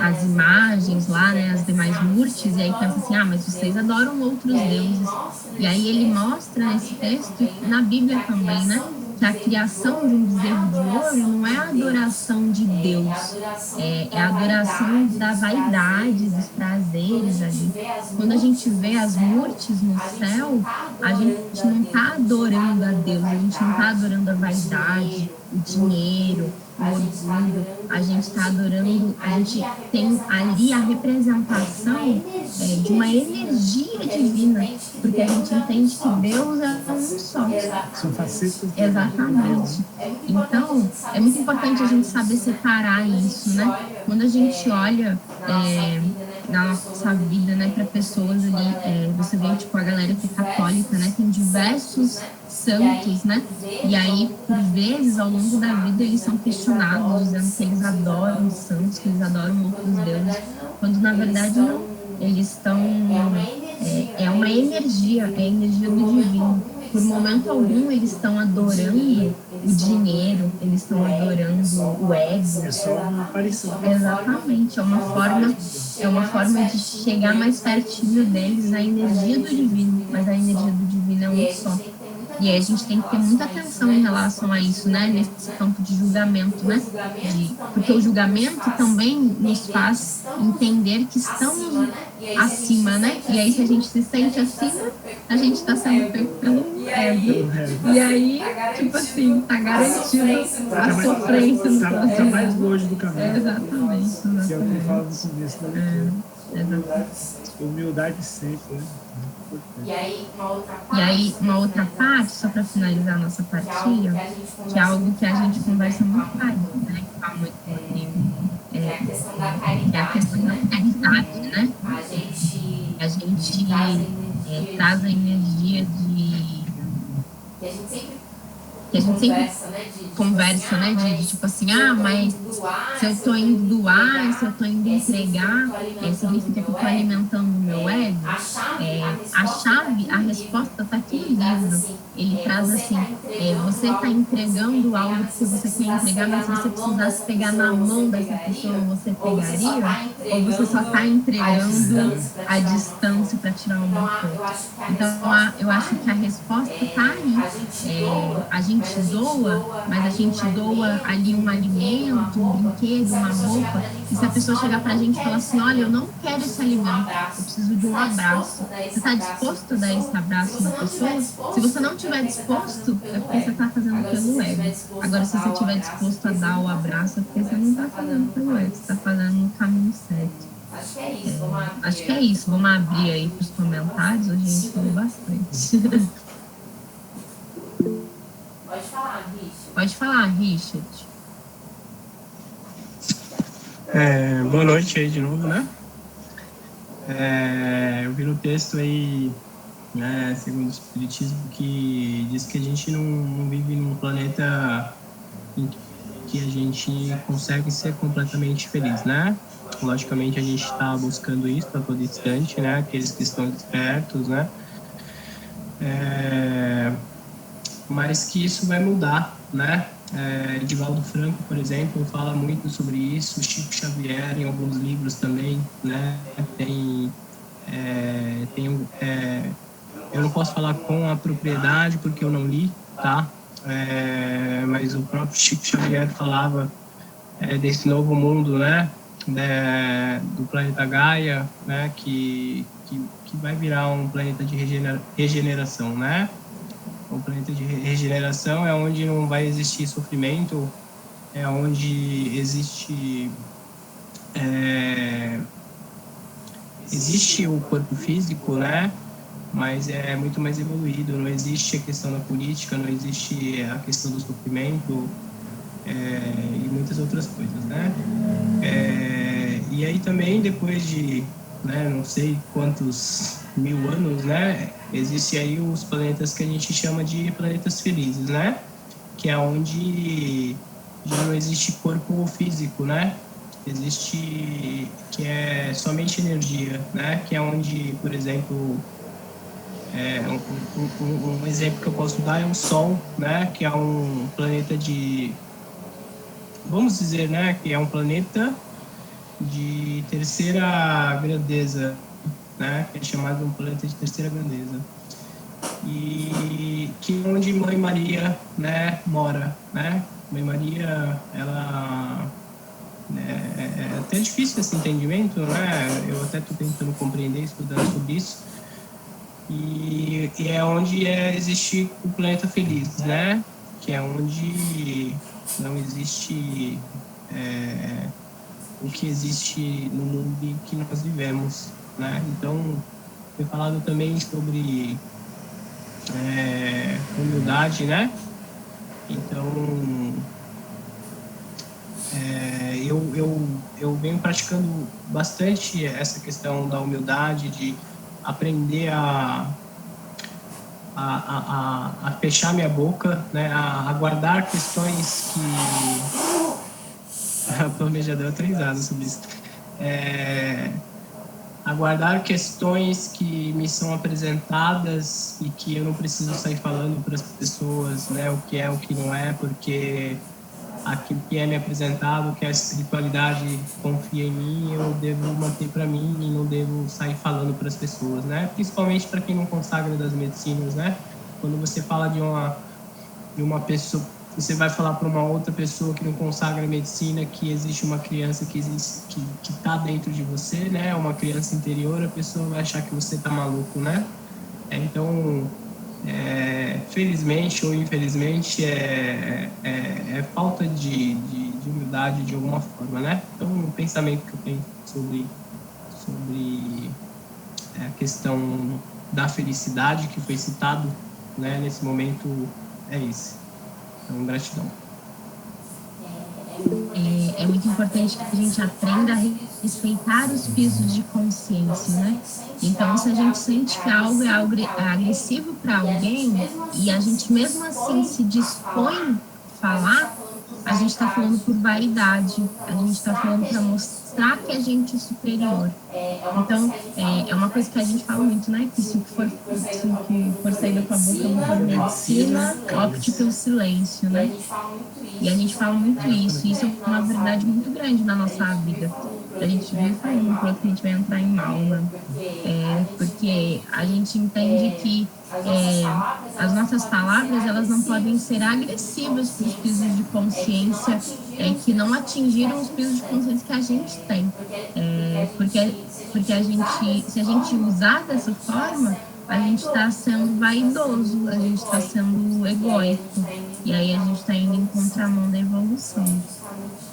as imagens lá, né, as demais murtis, e aí pensa assim, mas vocês adoram outros deuses. E aí ele mostra nesse texto, na Bíblia também, né, que a criação de um bezerro de ouro não é a adoração de Deus, é a adoração da vaidade, dos prazeres ali. Quando a gente vê as murtis no céu, a gente não está adorando a Deus, a gente não está adorando a vaidade, o dinheiro, o orgulho, a gente está adorando, a gente tem ali a representação de uma energia divina, porque a gente entende que Deus é um só. São facetas. Exatamente. Então, é muito importante a gente saber separar isso, né? Quando a gente olha na nossa vida, né, para pessoas ali, você vê, tipo, a galera que é católica, né, tem diversos santos, né, e aí, por vezes, ao longo da vida, eles são questionados, dizendo que eles adoram os santos, que eles adoram outros deuses, quando, na verdade, não. Eles estão... É uma energia, é a energia do divino. Por momento algum, eles estão adorando o dinheiro, eles estão adorando o ego. É só uma aparição. Exatamente, é uma forma de chegar mais pertinho deles na energia do divino, mas a energia do divino é um só. E aí a gente tem que ter muita atenção em relação a isso, né? Nesse campo de julgamento, né? Porque o julgamento também nos faz entender que estamos acima, né? E aí, se a gente se sente acima, a gente está sendo feito pelo ego. E aí, tipo assim, tá garantido a sofrência no Tá mais longe do caminho. Exatamente. Que é o que fala do começo da leitura. Exatamente. Humildade sempre, né? E aí, uma outra parte, só para finalizar a nossa partilha, que é algo que a gente conversa muito mais, né? Que fala muito sobre é a questão da caridade, né? A gente traz a energia de... que a gente sempre conversa, né, de tipo assim, mas se eu tô indo doar, se eu tô indo entregar, significa que eu tô alimentando o meu ego. A chave, a resposta tá aqui no livro. Ele traz assim, você tá entregando algo que você quer entregar, mas se você precisasse pegar na mão dessa pessoa, você pegaria? Ou você só tá entregando a distância para tirar uma foto? Então, eu acho que a resposta tá aí. A gente doa, mas a gente doa ali um alimento, um brinquedo, uma roupa, e se a pessoa chegar pra gente e falar assim, olha, eu não quero esse alimento, eu preciso de um abraço. Você tá disposto a dar esse abraço na pessoa? Se você não estiver disposto, é porque você tá fazendo pelo ego. Agora, se você estiver disposto a dar o abraço, é porque você não tá fazendo pelo ego, você tá fazendo no caminho certo. Acho que é isso. Vamos abrir aí pros comentários, hoje a gente falou bastante. Pode falar, Richard. Boa noite aí de novo, né? Eu vi no texto aí, né, segundo o Espiritismo, que diz que a gente não vive num planeta em que a gente consegue ser completamente feliz, né? Logicamente a gente está buscando isso a todo instante, né? Aqueles que estão despertos, né? Mas que isso vai mudar, né? Edivaldo Franco, por exemplo, fala muito sobre isso, Chico Xavier, em alguns livros também, né? Eu não posso falar com a propriedade porque eu não li, tá? Mas o próprio Chico Xavier falava desse novo mundo, né? Do planeta Gaia, né? Que vai virar um planeta de regeneração, né? O planeta de regeneração é onde não vai existir sofrimento, é onde existe o corpo físico, né? Mas é muito mais evoluído, não existe a questão da política, não existe a questão do sofrimento e muitas outras coisas, né? E aí também, depois de, né, não sei quantos mil anos, né, existe aí os planetas que a gente chama de planetas felizes, né, que é onde já não existe corpo físico, né, existe, que é somente energia, né, que é onde, por exemplo, um exemplo que eu posso dar é o Sol, né, que é um planeta de, vamos dizer, né, que é um planeta de terceira grandeza, né, que é chamado de um planeta de terceira grandeza, e que é onde Mãe Maria, né, mora, né? Mãe Maria, ela é até difícil esse entendimento, né? Eu até estou tentando compreender, estudar sobre isso, e é onde existe o planeta feliz, né? Que é onde não existe o que existe no mundo em que nós vivemos, né? Então, foi falado também sobre humildade, né? Então, Eu venho praticando bastante essa questão da humildade, de aprender a fechar minha boca, né, a guardar questões que... Pelo menos já deu 3 anos sobre isso. A guardar questões que me são apresentadas e que eu não preciso sair falando para as pessoas, né, o que é, o que não é, porque aquilo que é me apresentado, que a espiritualidade confia em mim, eu devo manter para mim e não devo sair falando para as pessoas, né? Principalmente para quem não consagra das medicinas, né? Quando você fala de uma pessoa, você vai falar para uma outra pessoa que não consagra a medicina que existe uma criança que está dentro de você, né? Uma criança interior, a pessoa vai achar que você está maluco, né? Então, felizmente ou infelizmente, é falta de humildade de alguma forma, né? Então, o pensamento que eu tenho sobre a questão da felicidade que foi citado, né, nesse momento é esse. Então, gratidão. É muito importante que a gente aprenda a respeitar os pisos de consciência, né? Então, se a gente sente que algo é algo agressivo para alguém e a gente mesmo assim se dispõe a falar, a gente está falando por vaidade, a gente está falando para mostrar que a gente é superior. Então, é uma coisa que a gente fala muito, né? Que se o que for sair da tua boca não for medicina, opte pelo silêncio, né? E a gente fala muito isso. Isso é uma verdade muito grande na nossa vida. A gente vive falando pro outro que a gente vai entrar em mal, né? Porque a gente entende que as nossas palavras, elas não podem ser agressivas para os pisos de consciência que não atingiram os pisos de consciência que a gente tem. Porque a gente, se a gente usar dessa forma, a gente está sendo vaidoso, a gente está sendo egóico. E aí a gente está indo em contramão da evolução.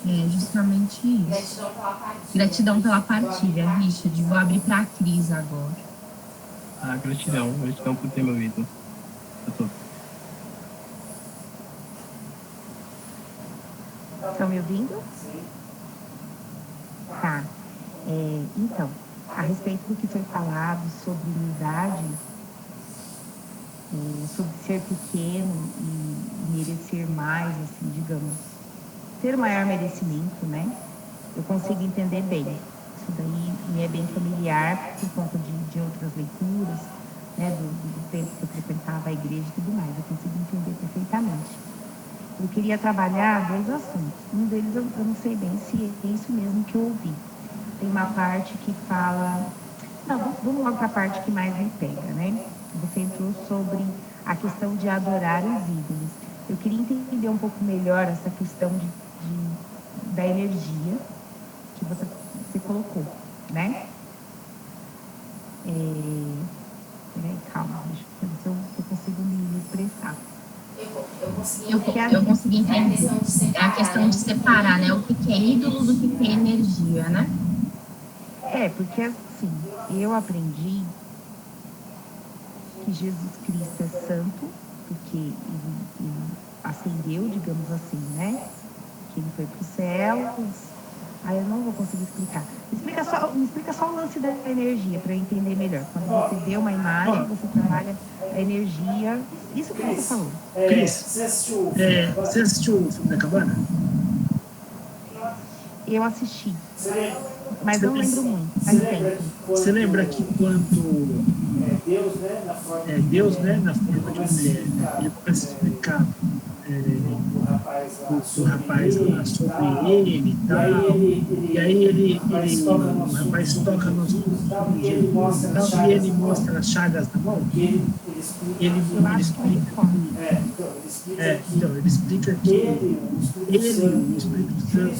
É justamente isso. Gratidão pela partilha, Richard. Vou abrir para a Cris agora. Gratidão por ter me ouvido. Estão me ouvindo? Tá. Então, a respeito do que foi falado sobre humildade, sobre ser pequeno e merecer mais, assim, digamos, ter maior merecimento, né? Eu consigo entender bem. Isso daí me é bem familiar por conta de outras leituras, né? Do tempo que eu frequentava a igreja e tudo mais. Eu consigo entender perfeitamente. Eu queria trabalhar 2 assuntos. Um deles eu não sei bem se é isso mesmo que eu ouvi. Tem uma parte que fala... Não, vamos logo para a parte que mais me pega, né? Você entrou sobre a questão de adorar os ídolos. Eu queria entender um pouco melhor essa questão da energia que você colocou, né? Peraí, calma, deixa eu ver se eu consigo me expressar. Eu consegui entender. É a questão de separar, né? O que é ídolo do que é energia, né? Porque assim, eu aprendi que Jesus Cristo é santo, porque ele ascendeu, digamos assim, né? Que ele foi para os céus. Aí eu não vou conseguir explicar. Me explica só o lance da energia, para eu entender melhor. Quando você vê uma imagem, você trabalha a energia. Isso que você falou. Cris, você assistiu o filme da Cabana? Eu assisti. Mas eu não lembro muito, faz tempo. Você lembra que quando Deus, né, na forma de mulher, ele começa a explicar o rapaz lá sobre ele e tal, e aí o rapaz toca nos pulsos de Jesus e tal, e ele mostra as chagas na mão, ele explica então ele explica que ele, o Espírito Santo,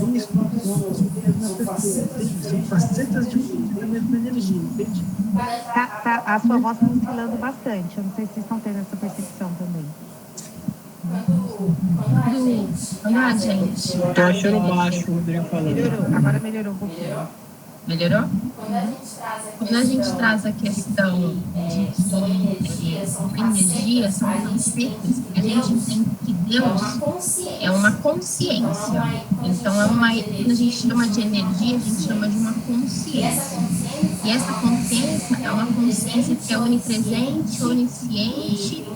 Cristo, são facetas da mesma energia, entende? A sua voz está oscilando bastante, eu não sei se vocês estão tendo essa percepção também. Olá, gente. Tô achando baixo o Rodrigo falando. Melhorou, agora melhorou um pouquinho. Melhorou? Quando a gente traz a questão de que a energia são facetas, a gente entende que Deus é uma consciência. Então, quando a gente chama de energia, a gente chama de uma consciência. E essa consciência é uma consciência que é onipresente, onisciente,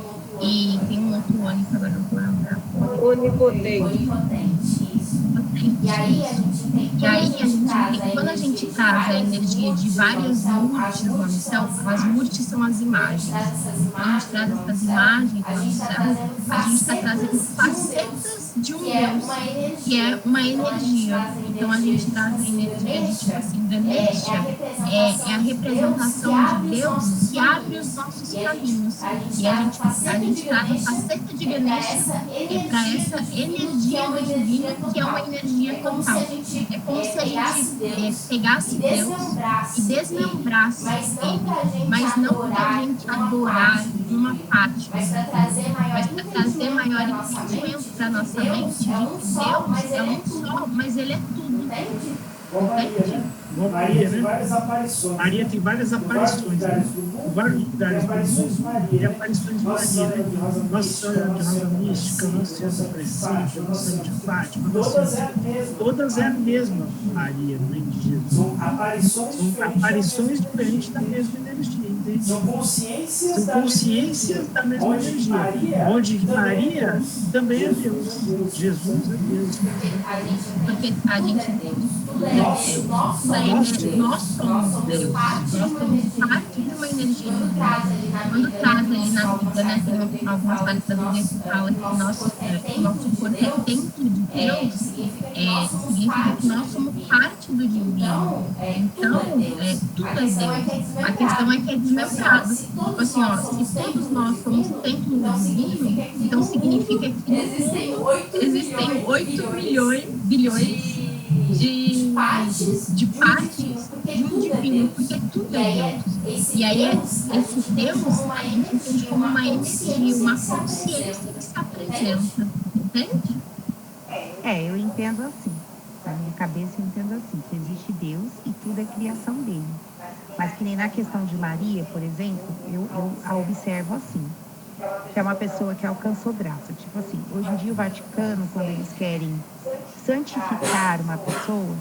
e tem um outro oni que agora eu não vou lembrar. Onipotente. E aí a gente tem, quando a gente traz a energia de várias murtis na missão, as murtis são as imagens. Quando a gente traz essas imagens na missão, a gente está trazendo facetas de um Deus, que é uma energia. Então a gente traz a energia de tipo assim, Ganesha é a representação de Deus que abre os nossos caminhos. E a gente traz a faceta de Ganesha para essa energia do divino, que é uma energia total. É como se a gente pegasse Deus e desmembrasse ele, mas não para a gente adorar uma parte, mas para trazer maior entendimento para a nossa mente de um Deus, é um só, mas ele é tudo. Entende? Maria, né? Maria tem várias aparições, né? Em vários lugares do mundo tem aparições de Maria, né? Nossa Senhora de Rosa Mística, Nossa Senhora Aparecida, Nossa Senhora de Fátima, todas é a mesma Maria, né? De Jesus. São aparições diferentes da mesma energia, entende? São consciências da mesma energia, onde Maria também é Deus, Jesus é Deus. Porque a gente nós somos Deus, nós somos parte de uma energia divina. Quando traz ali na vida, né, tem algumas partes da Bíblia que falam que o nosso corpo é templo de Deus, significa que nós somos parte do divino. Então, tudo é Deus. A questão é que é desmembrado. Tipo assim, ó, se todos nós somos templo do divino, então significa que existem 8 bilhões de partes de um divino, porque tudo é Deus. E aí, esse Deus, a gente entende como uma energia, uma consciência que se apresenta, entende? Eu entendo assim. Na minha cabeça eu entendo assim, que existe Deus e tudo é criação dele. Mas que nem na questão de Maria, por exemplo, eu a observo assim. Que é uma pessoa que alcançou graça. Tipo assim, hoje em dia o Vaticano, quando eles querem santificar uma pessoa,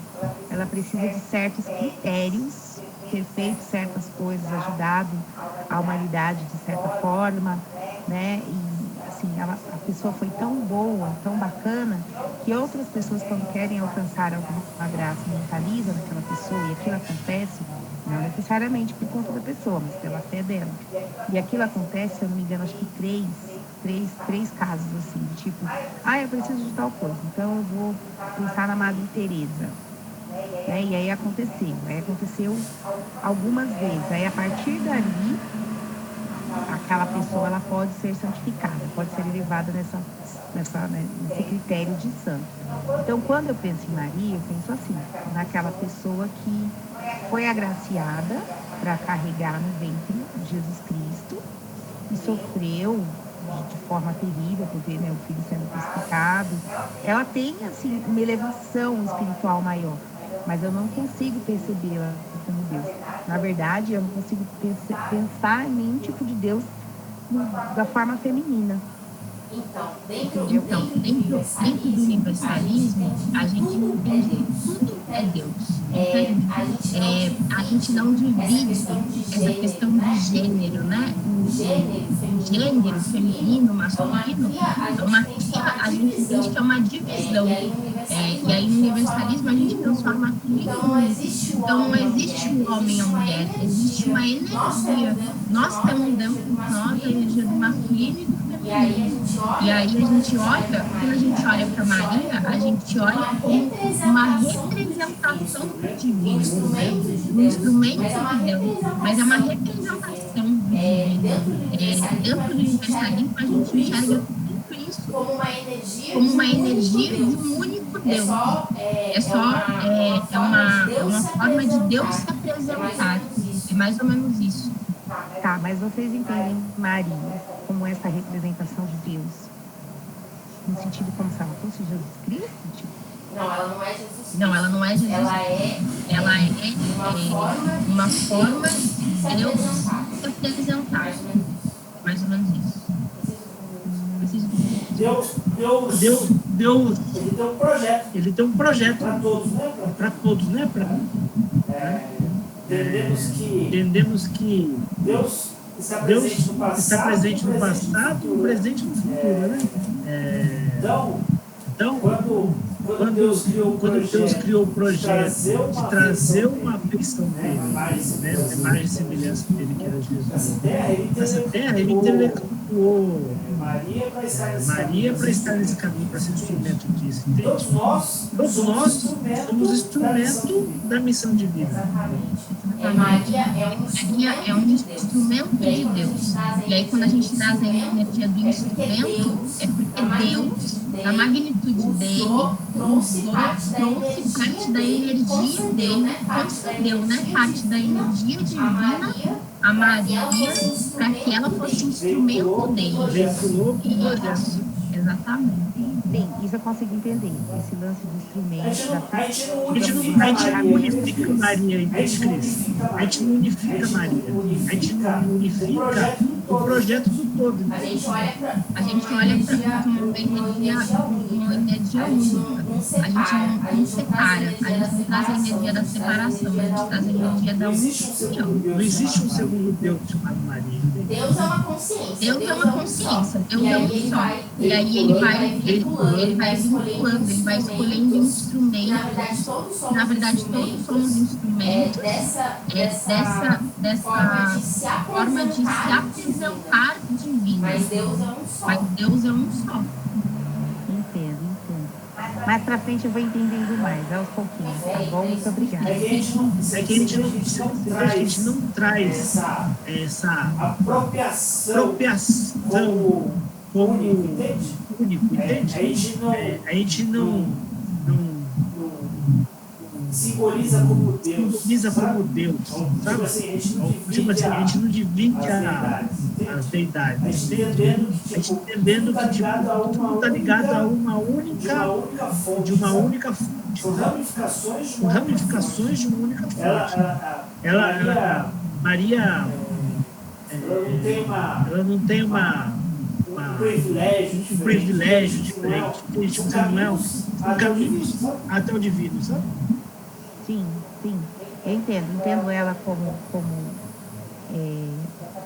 ela precisa de certos critérios, ter feito certas coisas, ajudado a humanidade de certa forma, né? E assim, a pessoa foi tão boa, tão bacana, que outras pessoas, quando querem alcançar alguma graça, mentalizam naquela pessoa e aquilo acontece, não necessariamente por conta da pessoa, mas pela fé dela. E aquilo acontece, se eu não me engano, acho que três casos, assim, de tipo, eu preciso de tal coisa, então eu vou pensar na Madre Teresa. Né? E aí aconteceu algumas vezes. Aí a partir dali, aquela pessoa ela pode ser santificada, pode ser elevada nesse critério de santo. Então, quando eu penso em Maria, eu penso assim, naquela pessoa que foi agraciada para carregar no ventre de Jesus Cristo e sofreu de forma terrível, porque né, o filho sendo crucificado. Ela tem, assim, uma elevação espiritual maior, mas eu não consigo percebê-la como Deus. Na verdade, eu não consigo pensar em nenhum tipo de Deus da forma feminina. Então, dentro do universalismo, a gente entende que tudo é Deus. A gente não divide essa questão de gênero, né? O gênero feminino, masculino, a gente entende que é uma divisão. E aí no universalismo a gente transforma tudo em um. Então não existe o homem ou a mulher, existe uma energia. Nós temos dentro de nós a energia do masculino e do feminino. E aí a gente olha, quando a gente olha para Maria, a gente olha como uma representação do divino, né? Um instrumento de Deus, mas é uma representação do divino. Dentro do universalismo a gente enxerga tudo isso como uma energia de um único Deus. É uma forma de Deus se apresentar. É mais ou menos isso. Tá, mas vocês entendem Maria como essa representação de Deus? No sentido como se ela fosse Jesus Cristo? Tipo, Não, ela não é Jesus. Ela é uma forma de Deus se apresentar. Mais ou menos isso. Deus, ele tem um projeto para todos, né? Entendemos que Deus está presente no passado, no presente e no futuro, né? Então, quando Deus criou o projeto de trazer uma afeição dele, né, uma imagem e semelhança dele, que era Jesus, nessa terra, ele intelectuou Maria para estar nesse caminho, para ser instrumento disso. Todos nós somos instrumento da missão divina. Maria é um instrumento de Deus. E aí, quando a gente traz a energia do instrumento, é porque Deus, na magnitude dele, trouxe parte da energia dele, concedeu, né, parte da energia divina a Maria para que ela fosse instrumento dele. Exatamente. Sim, isso eu consigo entender. Esse lance do instrumento. A gente não unifica Maria, entende, Cris? A gente não unifica Maria. A gente não unifica o projeto do todo. A gente olha para uma energia única. A gente não separa. A gente não traz a energia da separação, a gente traz a energia da união. Não existe um segundo Deus chamado Maria. Deus é uma consciência. Deus é um só. E aí ele vai vinculando, ele vai escolhendo instrumentos. Na verdade, todos somos instrumentos dessa forma de se apresentar divino. Mas Deus é um só. Entendo. Mais pra frente eu vou entendendo mais, aos pouquinhos, tá bom? Muito obrigada. É que a gente não traz essa apropriação como único, entende? A gente não simboliza como Deus, sabe? Tipo assim, a gente não divide as deidades, entendendo que tudo está ligado a uma única fonte, com ramificações de uma única fonte. Maria, ela não tem um privilégio diferente, tipo, Samuel, caminhos até o divino, sabe? Sim, eu entendo ela como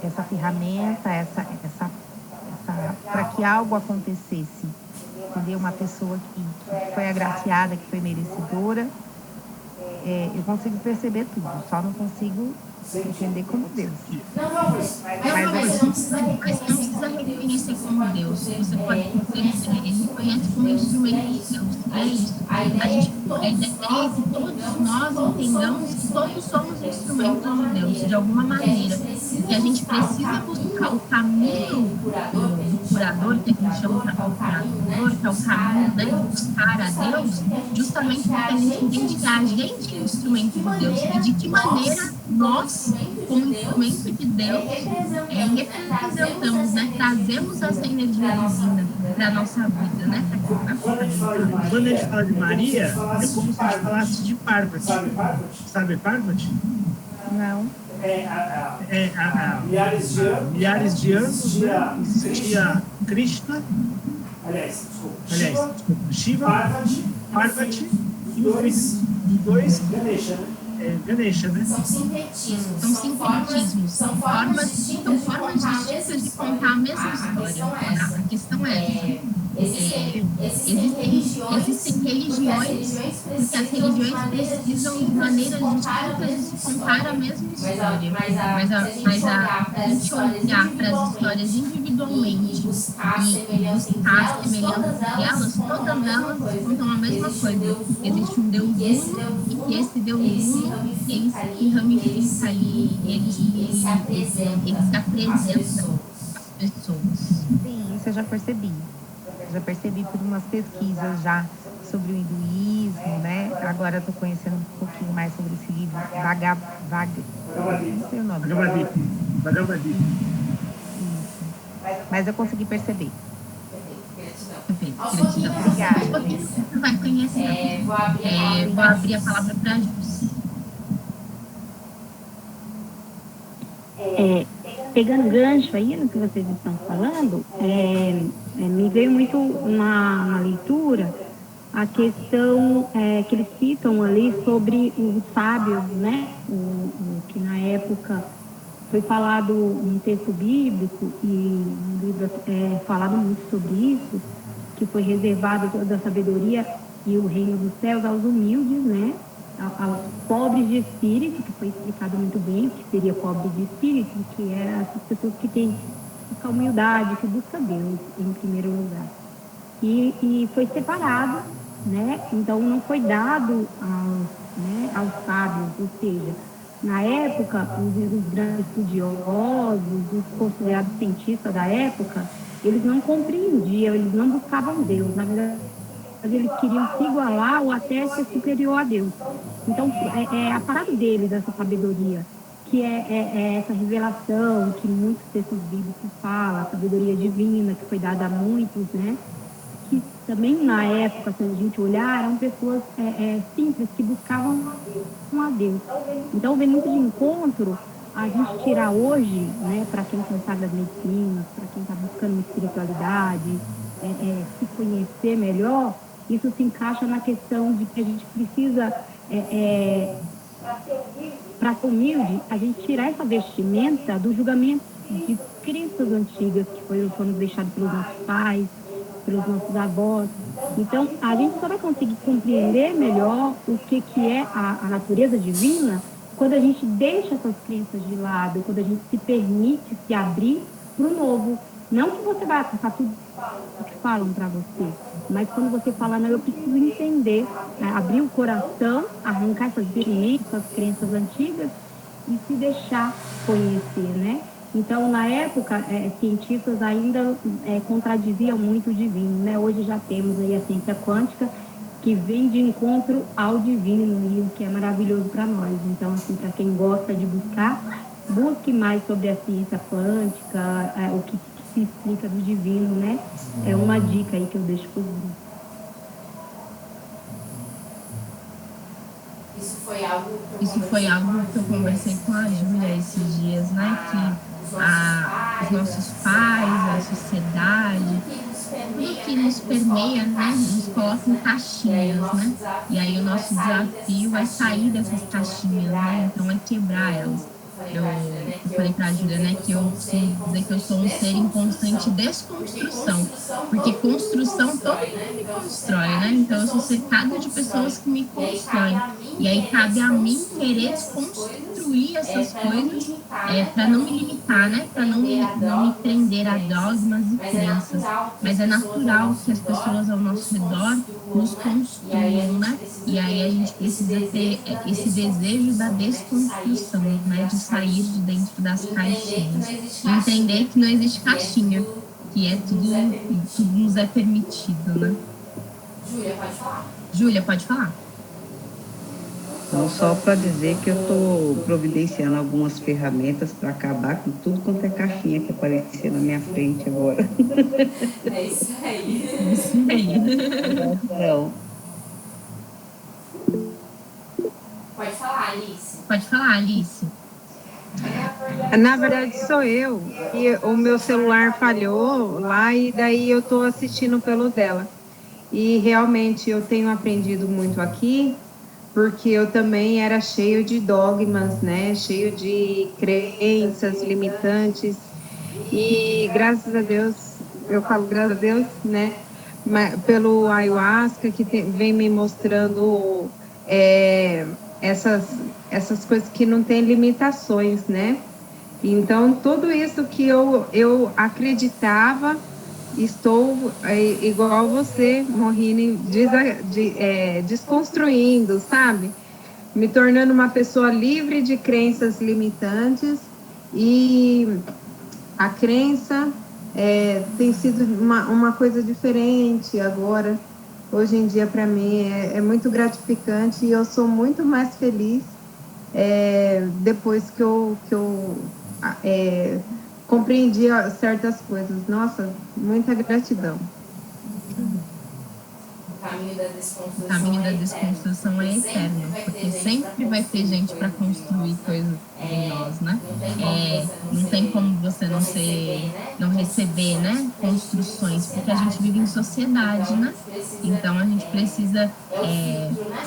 essa ferramenta, para que algo acontecesse, entendeu? Uma pessoa que foi agraciada, que foi merecedora, eu consigo perceber tudo, só não consigo entender como Deus. Mas não precisa reconhecer como Deus. Você pode ele conhece como instrumento de Deus. É isso. A ideia é que todos nós entendamos que todos somos instrumentos de Deus, de alguma maneira. Que a gente precisa buscar o caminho do curador, que a gente chama de curador, que é o caminho de buscar a Deus, justamente porque a gente entende que a gente é instrumento de Deus. E de que maneira nós, como instrumento de Deus, representamos, né? Trazemos essa energia divina para a nossa vida, né? Quando a gente fala de Maria, é como se a gente falasse de Parvati. Sabe Parvati? Não. Milhares de anos, né? Existia Krishna, Shiva, Parvati e os dois Ganesha, né? São sincretismos, são formas distintas de contar a mesma história. A questão é existem religiões, porque as religiões precisam de maneiras distintas de se contar a mesma história. Mas a gente olhar para as histórias individualmente e buscar semelhanças delas, todas elas contam a mesma coisa. Existe um Deus uno, e que esse Deus uno, ele se ramifica ali, ele se apresenta às pessoas. Sim, isso eu já percebi. Já percebi por umas pesquisas já sobre o hinduísmo, né? Agora eu estou conhecendo um pouquinho mais sobre esse livro, não sei o nome. Bhagavad Gita. Mas eu consegui perceber. Gratidão. Obrigada. Você vai conhecer. Vou abrir a palavra para a Jússia. Pegando gancho aí no que vocês estão falando, me veio muito na leitura a questão que eles citam ali sobre os sábios, né? Que na época foi falado um texto bíblico e no livro é falado muito sobre isso, que foi reservado toda a sabedoria e o reino dos céus aos humildes, né? Aos pobres de espírito, que foi explicado muito bem o que seria pobre de espírito, que é essas pessoas que têm essa humildade, que busca Deus em primeiro lugar. E foi separado, né? Então não foi dado aos sábios, ou seja, na época, os grandes estudiosos, os considerados cientistas da época, eles não compreendiam, eles não buscavam Deus, na verdade, eles queriam se igualar ou até ser superior a Deus. Então, é a parada deles, essa sabedoria, que é essa revelação que muitos textos bíblicos falam, a sabedoria divina que foi dada a muitos, né? Que também na época, se a gente olhar, eram pessoas simples que buscavam a Deus. Então, vem muito de encontro a gente tirar hoje, né, para quem sabe das medicinas, para quem está buscando uma espiritualidade, se conhecer melhor, isso se encaixa na questão de que a gente precisa, para ser humilde, a gente tirar essa vestimenta do julgamento de crenças antigas que foram deixadas pelos nossos pais, pelos nossos avós. Então, a gente só vai conseguir compreender melhor o que é a natureza divina quando a gente deixa essas crenças de lado, quando a gente se permite se abrir para o novo. Não que você vai acessar tudo o que falam para você, mas quando você fala, não, eu preciso entender, né? Abrir o coração, arrancar essas vivências, essas crenças antigas e se deixar conhecer, né? Então, na época, cientistas ainda contradiziam muito o divino, né? Hoje já temos aí a ciência quântica, que vem de encontro ao divino, e o que é maravilhoso para nós. Então, assim, para quem gosta de buscar, busque mais sobre a ciência quântica, o que se explica do divino, né? É uma dica aí que eu deixo para o grupo. Isso foi algo que eu conversei com a Júlia esses dias, né? Que os nossos pais, a sociedade, tudo que nos permeia, né? Nos coloca em caixinhas, né? E aí o nosso desafio é sair dessas caixinhas, né? Então é quebrar elas. Eu falei pra Júlia, né, que eu preciso dizer que eu sou um ser em constante desconstrução, porque construção todo mundo me constrói, né? Então eu sou cercada de pessoas que me constroem, e aí cabe a mim querer desconstruir essas coisas para não me limitar, né? Para não me prender a dogmas e crenças. Mas é natural que as pessoas ao nosso redor nos construam, né? E aí a gente precisa ter esse desejo da desconstrução, né? De sair de dentro das caixinhas. E entender que não existe caixinha, que é tudo nos é permitido, né? Júlia, pode falar. Então, só para dizer que eu estou providenciando algumas ferramentas para acabar com tudo quanto é caixinha que aparecer na minha frente agora. É isso aí. É isso aí. Não. Pode falar, Alice. Pode falar, Alice. Na verdade, sou eu. E o meu celular falhou lá e daí eu estou assistindo pelo dela. E realmente eu tenho aprendido muito aqui, porque eu também era cheio de dogmas, né? Cheio de crenças limitantes. E graças a Deus, eu falo graças a Deus, né? Pelo ayahuasca, que vem me mostrando essas coisas que não têm limitações, né? Então, tudo isso que eu acreditava, estou igual você, Mohini, desconstruindo, sabe? Me tornando uma pessoa livre de crenças limitantes, e a crença tem sido uma coisa diferente agora. Hoje em dia, para mim, é muito gratificante, e eu sou muito mais feliz depois que eu compreendi certas coisas. Nossa, muita gratidão. O caminho da desconstrução é eterno, porque sempre vai ter gente para construir coisas em nós, né? Não tem como você não receber, né, construções, porque a gente vive em sociedade, né? Então a gente precisa,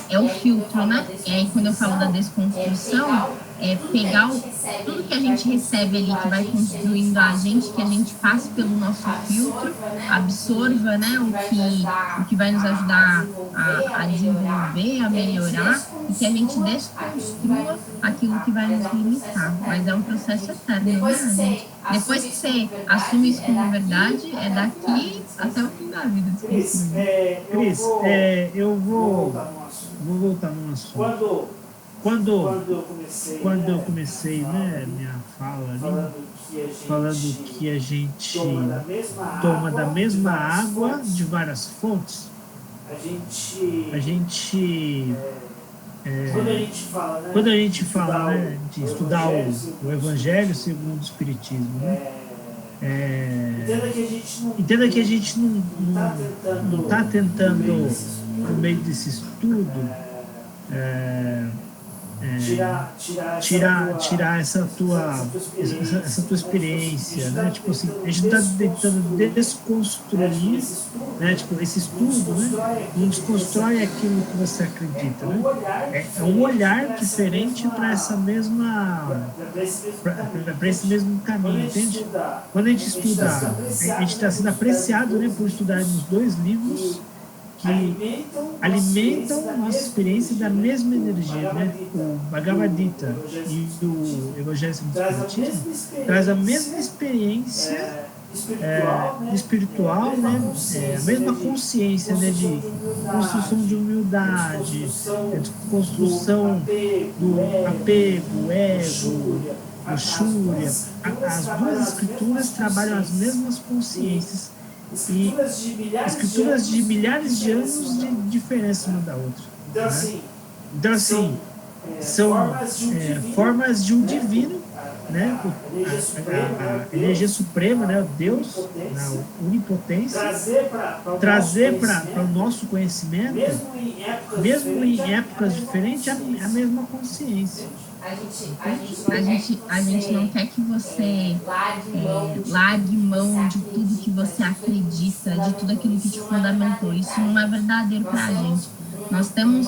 é o filtro, né? E aí quando eu falo da desconstrução, é pegar tudo que a gente recebe ali, que vai construindo a gente, que a gente passe pelo nosso filtro, absorva, né, o que vai nos ajudar a desenvolver, a melhorar, e que a gente desconstrua aquilo que vai nos limitar. Mas é um processo eterno, né, gente? Depois que você assume isso como verdade, é daqui até o fim da vida. Cris, eu vou voltar num assunto. Quando eu comecei, né, minha fala ali, falando que a gente toma da mesma água de várias fontes, quando a gente fala, né, de estudar o Evangelho segundo o Espiritismo, né, entenda que a gente não está tentando, por meio desse estudo, tirar essa tua experiência, né? Tipo assim, a gente está tentando desconstruir, né? Tipo, esse estudo, né, não desconstrói aquilo que você acredita, né? É um olhar diferente para essa mesma, para esse mesmo caminho, entende? Quando a gente estuda, a gente está sendo apreciado, né, por estudarmos 2 livros que alimentam a nossa experiência da mesma energia, né? O Bhagavad Gita e o Evangelho segundo o Espiritismo traz a mesma experiência espiritual, né? A mesma consciência, né, de construção de humildade, de construção do apego, ego, luxúria. As 2 escrituras trabalham as mesmas consciências e escrituras de milhares de anos de diferença uma da outra, né? Então, assim, são formas de um divino, né? A energia suprema, né? O Deus, a onipotência, trazer para o nosso conhecimento, mesmo em épocas diferentes, a mesma consciência. A gente não quer que você largue mão de tudo que você acredita, de tudo aquilo que te fundamentou. Isso não é verdadeiro para a gente. Nós temos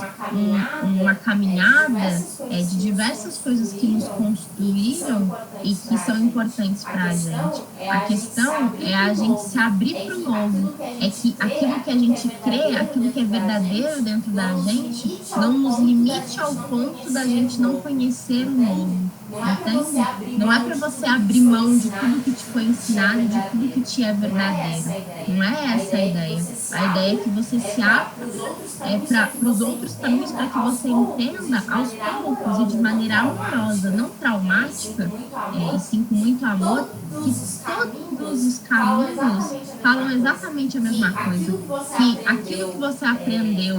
uma caminhada de diversas coisas que nos construíram e que são importantes para a gente. A questão é a gente se abrir para o novo. É que aquilo que a gente crê, aquilo que é verdadeiro dentro da gente, não nos limite ao ponto da gente não conhecer o novo. Entende? Não é para você abrir mão de tudo que te foi ensinado, de tudo que te é verdadeiro. Não é essa a ideia. A ideia é que você se abra para os outros caminhos, para que você entenda aos poucos e de maneira amorosa, não traumática, e sim com muito amor, que todos os caminhos falam exatamente a mesma coisa. Que aquilo que você aprendeu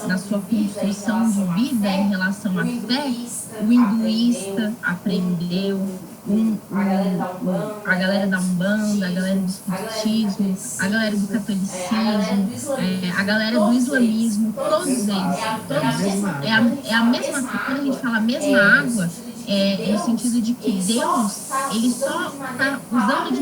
na sua construção de vida em relação à fé, o hinduísta aprendeu, a galera da Umbanda, a galera do Espiritismo, a galera do Catolicismo, a galera do Islamismo, todos eles é a mesma, quando a gente fala a mesma água, no sentido de que Deus, ele só está usando de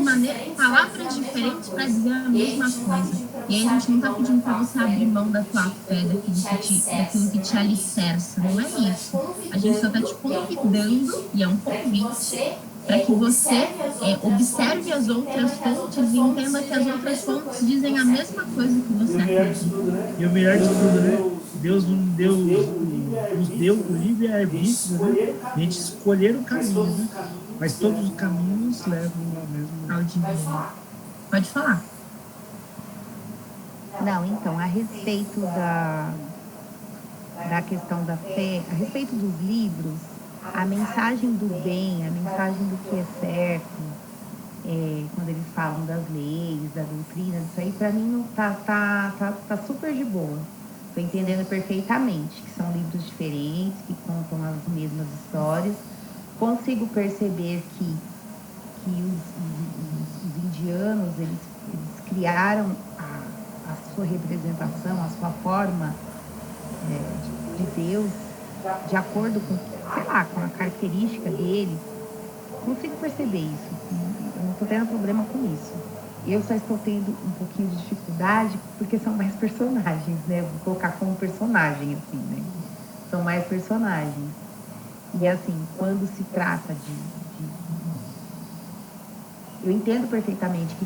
palavras diferentes para dizer a mesma coisa. E aí a gente não está pedindo para você abrir mão da tua fé, daquilo que te alicerça, não é isso. A gente só está te convidando, e é um convite, para que você observe as outras fontes e entenda que as outras fontes dizem a mesma coisa que você acredita. E o melhor de tudo, né? Deus nos deu o livre-arbítrio, né? A gente escolher o caminho, né? Mas todos os caminhos levam ao divino. Pode falar. Não, então, a respeito da questão da fé, a respeito dos livros, a mensagem do bem, a mensagem do que é certo, quando eles falam das leis, da doutrina, isso aí pra mim tá super de boa. Tô entendendo perfeitamente que são livros diferentes, que contam as mesmas histórias. Consigo perceber que os indianos, eles criaram as sua representação, a sua forma de Deus, de acordo com, sei lá, com a característica dele. Consigo perceber isso. Eu não estou tendo problema com isso. Eu só estou tendo um pouquinho de dificuldade porque são mais personagens, né? Vou colocar como personagem, assim, né? São mais personagens. E, assim, quando se trata eu entendo perfeitamente que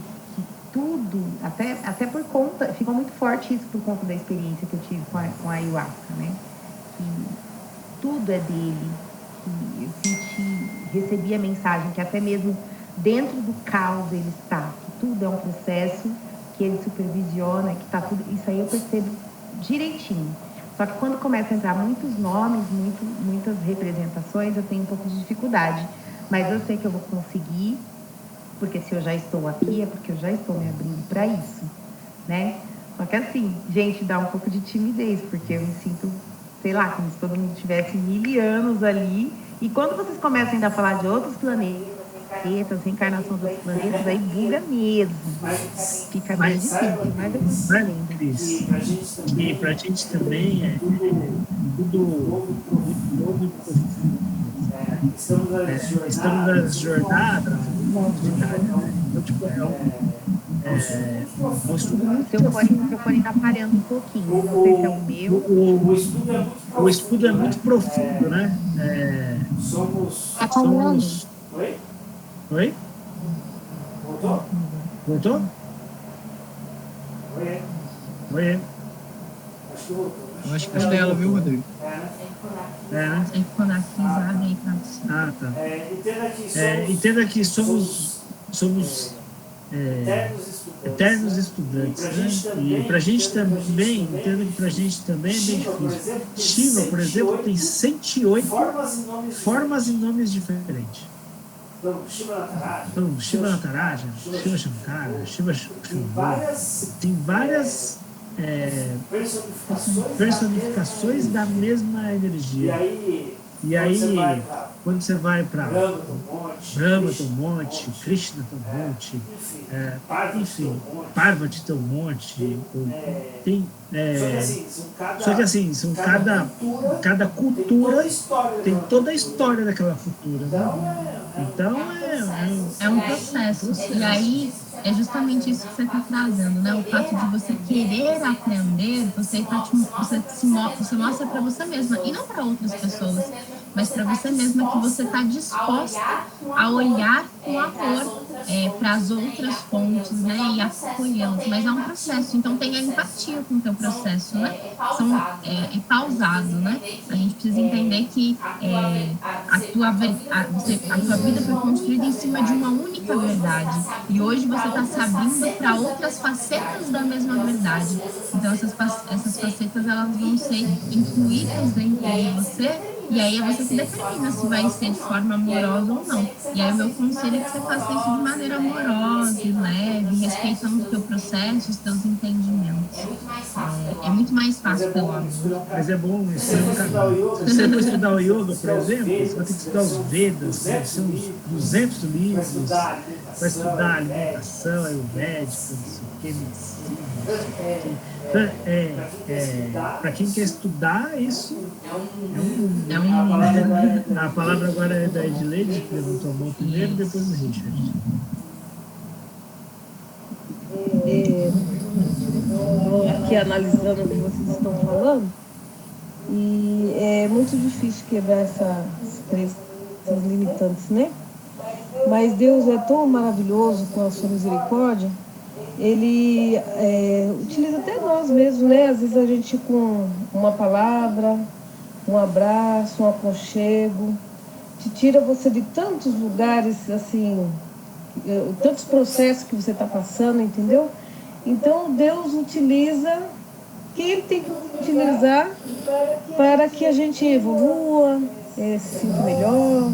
tudo, até por conta, ficou muito forte isso por conta da experiência que eu tive com a ayahuasca, né? Que tudo é dele, que eu recebi a mensagem que até mesmo dentro do caos ele está, que tudo é um processo que ele supervisiona, que está tudo, isso aí eu percebo direitinho. Só que quando começa a entrar muitos nomes, muitas representações, eu tenho um pouco de dificuldade, mas eu sei que eu vou conseguir, porque se eu já estou aqui é porque eu já estou me abrindo para isso, né? Só que assim, gente, dá um pouco de timidez, porque eu me sinto, sei lá, como se todo mundo tivesse 1000 anos ali. E quando vocês começam ainda a falar de outros planetas, reencarnação dos outros planetas, aí buga mesmo. Fica bem difícil, mas eu consigo. E pra gente também é tudo novo. Estamos na jornada, então, tipo, o microfone está falhando um pouquinho, não sei se é o meu. O estudo é muito profundo, né? Somos... Oi? Voltou? Oi. Eu acho que é ela, viu, Rodrigo? Né? É quando a Cris abre aí pra Ah, tá. Entenda que somos eternos estudantes, né? E pra gente também, entenda que pra gente também é bem difícil. Shiva, por exemplo, tem 108 formas e nomes diferentes. Então, Shiva Nataraja, Shiva Shankara, Shiva Shambhu, tem várias personificações da mesma energia. E aí, quando você vai para Brahma tem um monte, Krishna tem um monte, enfim, Parvati tem um monte, tem, só que assim, são cada cultura tem toda a história daquela cultura, né? Então é um processo. E aí é justamente isso que você está trazendo, né? O fato de você querer aprender, você mostra para você mesma, e não para outras pessoas, mas para você mesma, que você está disposta a olhar com amor para as outras fontes, né? E apoiando. Mas é um processo, então tenha empatia com o teu processo, né? É pausado, né? A gente precisa entender que a tua vida foi construída em cima de uma única verdade. E hoje você está se abrindo para outras facetas da mesma verdade. Então essas facetas, elas vão ser incluídas dentro de você. E aí é você que determina se vai ser de forma amorosa ou não. E aí o meu conselho é que você faça isso de maneira amorosa e leve, respeitando o teu processo, os teus entendimentos. É muito mais fácil pelo amor. Mas é bom isso. Se você for estudar o yoga, por exemplo, você vai ter que estudar os Vedas, né? São uns 200 livros, vai estudar alimentação, ayurvédica, não sei o que, medicina, não sei o que. Para quem quer estudar, isso é um a palavra agora é da Edileide, que levantou a mão primeiro, depois o Richard. Aqui analisando o que vocês estão falando, e é muito difícil quebrar essas limitantes, né? Mas Deus é tão maravilhoso com a sua misericórdia. Ele utiliza até nós mesmos, né? Às vezes a gente com uma palavra, um abraço, um aconchego, te tira você de tantos lugares, assim, tantos processos que você está passando, entendeu? Então Deus utiliza quem Ele tem que utilizar para que a gente evolua, se sinta melhor,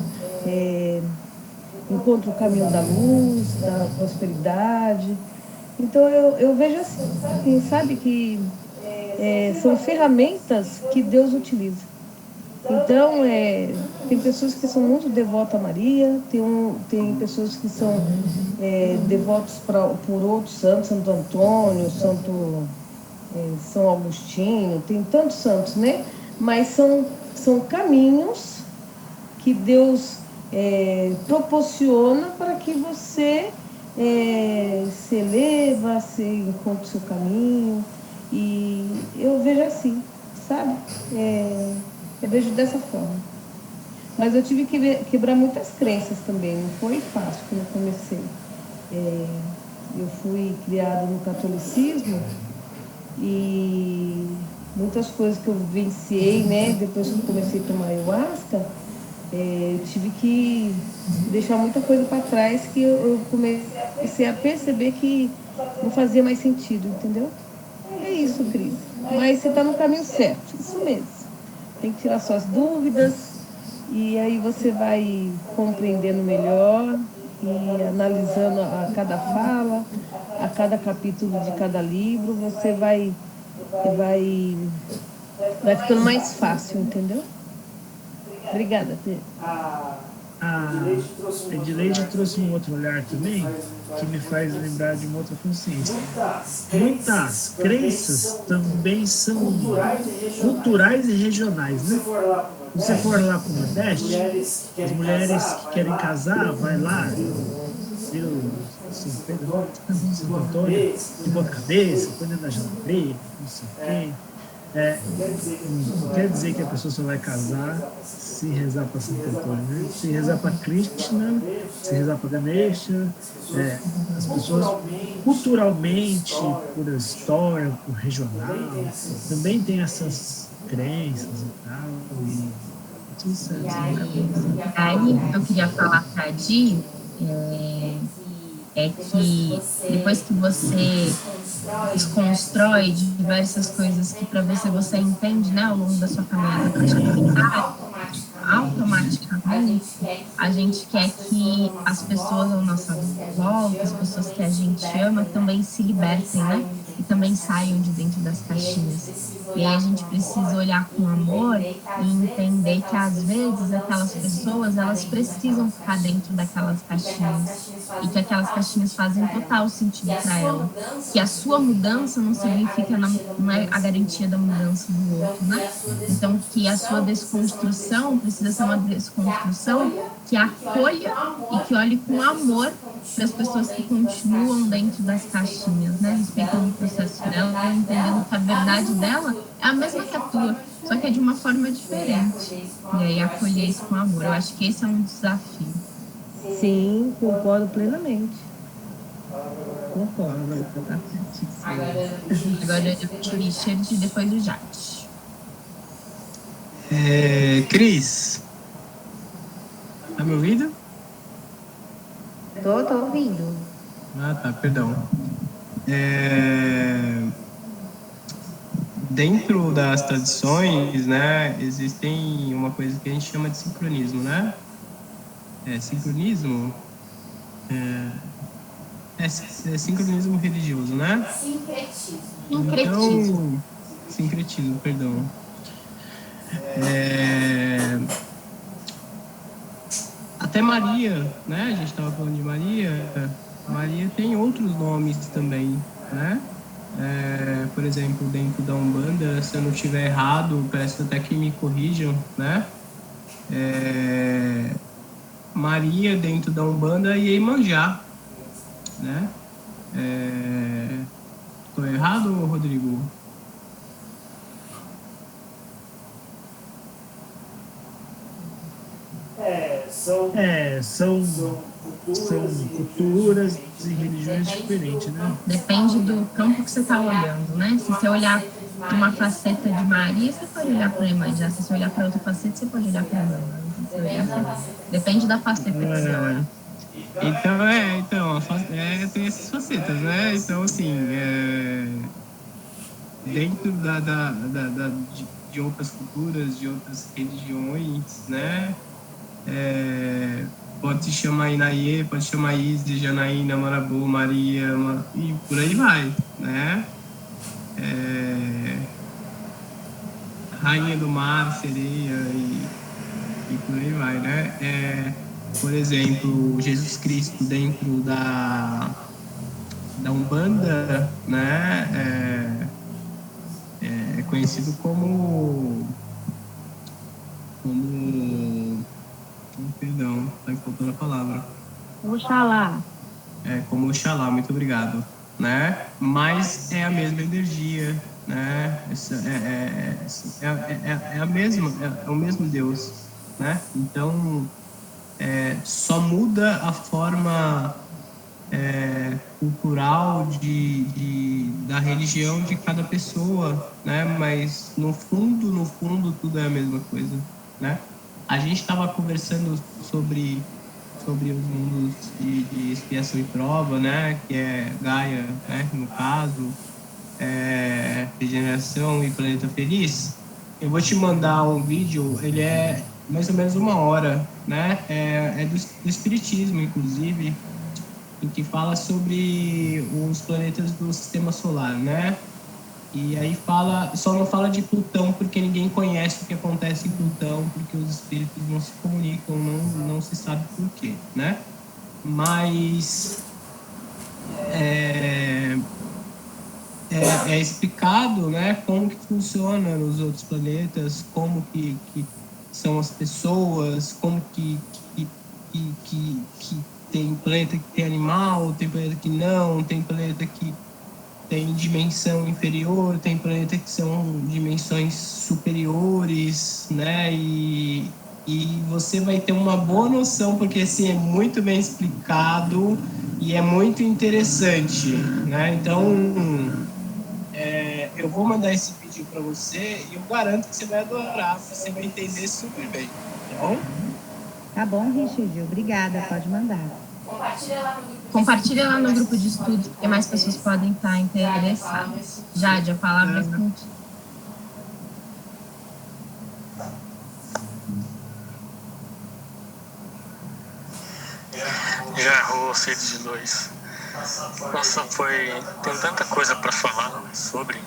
encontre o caminho da luz, da prosperidade. Então eu vejo assim, sabe, que são ferramentas que Deus utiliza. Então, tem pessoas que são muito devotas a Maria, tem pessoas que são devotos por outros santos, Santo Antônio, Santo São Agostinho, tem tantos santos, né? Mas são caminhos que Deus proporciona para que você se eleva, se encontre o seu caminho. E eu vejo assim, sabe? Eu vejo dessa forma. Mas eu tive que quebrar muitas crenças também, não foi fácil quando eu comecei. Eu fui criada no catolicismo e muitas coisas que eu vivenciei, né? Depois que eu comecei a tomar ayahuasca, eu tive que deixar muita coisa para trás que eu comecei a perceber que não fazia mais sentido, entendeu? É isso, Cris. Mas você está no caminho certo, isso mesmo. Tem que tirar suas dúvidas e aí você vai compreendendo melhor e analisando a cada fala, a cada capítulo de cada livro, você vai ficando mais fácil, entendeu? Obrigada, Pedro. A Edileide trouxe um outro olhar também, que me faz lembrar de uma outra consciência. Muitas crenças também são culturais e regionais, né? Se você for lá para o Nordeste, as mulheres que querem casar, vai lá, São Pedro, São Antônio, de boa cabeça, põe dentro da geladeira, não sei o quê. Não quer dizer que a pessoa só vai casar se rezar para Santo Antônio, né? Se rezar para Krishna, se rezar para Ganesha. As pessoas, culturalmente, por história, por regional, também tem essas crenças e tal. E tudo certo. Aí eu queria falar para a Di, que depois que você desconstrói diversas coisas que para você entende, né, ao longo da sua caminhada para automaticamente a gente quer que as pessoas ao nosso volta, as pessoas que a gente ama também se libertem, né? E também saiam de dentro das caixinhas. E aí a gente precisa olhar com amor e entender que às vezes aquelas pessoas, elas precisam ficar dentro daquelas caixinhas e que aquelas caixinhas fazem total sentido para ela. Que a sua mudança não significa, não é a garantia da mudança do outro, né? Então que a sua desconstrução precisa ser uma desconstrução que acolha e que olhe com amor para as pessoas que continuam dentro das caixinhas, né? Respeitando o processo dela, entendendo que a verdade dela é a mesma que a tua, só que é de uma forma diferente. E aí acolher isso com amor. Eu acho que esse é um desafio. Sim, concordo plenamente. Concordo, tá certíssimo. Agora eu o Richard e depois o Jade. Cris, tá me ouvindo? Tô ouvindo. Ah, tá, perdão. Dentro das tradições, né, existem uma coisa que a gente chama de sincronismo, né? Sincronismo é sincronismo religioso, né? Sincretismo. Então, sincretismo, perdão. Até Maria, né? A gente estava falando de Maria. Maria tem outros nomes também, né? Por exemplo, dentro da Umbanda, se eu não estiver errado, peço até que me corrijam, né? Maria dentro da Umbanda e Iemanjá, né? Estou errado, Rodrigo? São culturas e religiões diferentes, né? Depende do campo que você está olhando, né? Se você olhar para uma faceta de Maria, você pode olhar para a Iemanjá. Se você olhar para outra faceta, você pode olhar para a Umbanda. Depende da faceta que você olha. Então, tem essas facetas, né? Então, assim, dentro de outras culturas, de outras religiões, né? Pode se chamar Inaê, pode se chamar Isis, Janaína, Marabu, Maria, e por aí vai, né? Rainha do Mar, Sereia, e por aí vai, né? Por exemplo, Jesus Cristo dentro da Umbanda, né? conhecido como perdão, tá faltando a palavra. Oxalá. Como Oxalá, muito obrigado, né? Mas é a mesma energia, né? É o mesmo Deus, né? Então, só muda a forma cultural da religião de cada pessoa, né? Mas no fundo tudo é a mesma coisa, né? A gente estava conversando sobre os mundos de expiação e prova, né? Que é Gaia, né? No caso, Regeneração e Planeta Feliz. Eu vou te mandar um vídeo, ele é mais ou menos 1 hora, né? É do Espiritismo, inclusive, em que fala sobre os planetas do Sistema Solar, né? E aí só não fala de Plutão porque ninguém conhece o que acontece em Plutão, porque os espíritos não se comunicam, não se sabe por quê, né? Mas é explicado, né, como que funciona nos outros planetas, como que são as pessoas, como que tem planeta que tem animal, tem planeta que não, tem planeta que tem dimensão inferior, tem planeta que são dimensões superiores, né? E você vai ter uma boa noção, porque assim, é muito bem explicado e é muito interessante, né? Então, eu vou mandar esse vídeo para você e eu garanto que você vai adorar, você vai entender super bem, tá bom? Tá bom, Richard, obrigada, pode mandar. Compartilha lá no grupo de estudos, porque mais pessoas podem estar interessadas. Jade, a palavra é contigo. Já errou, seres de luz. Nossa, tem tanta coisa para falar sobre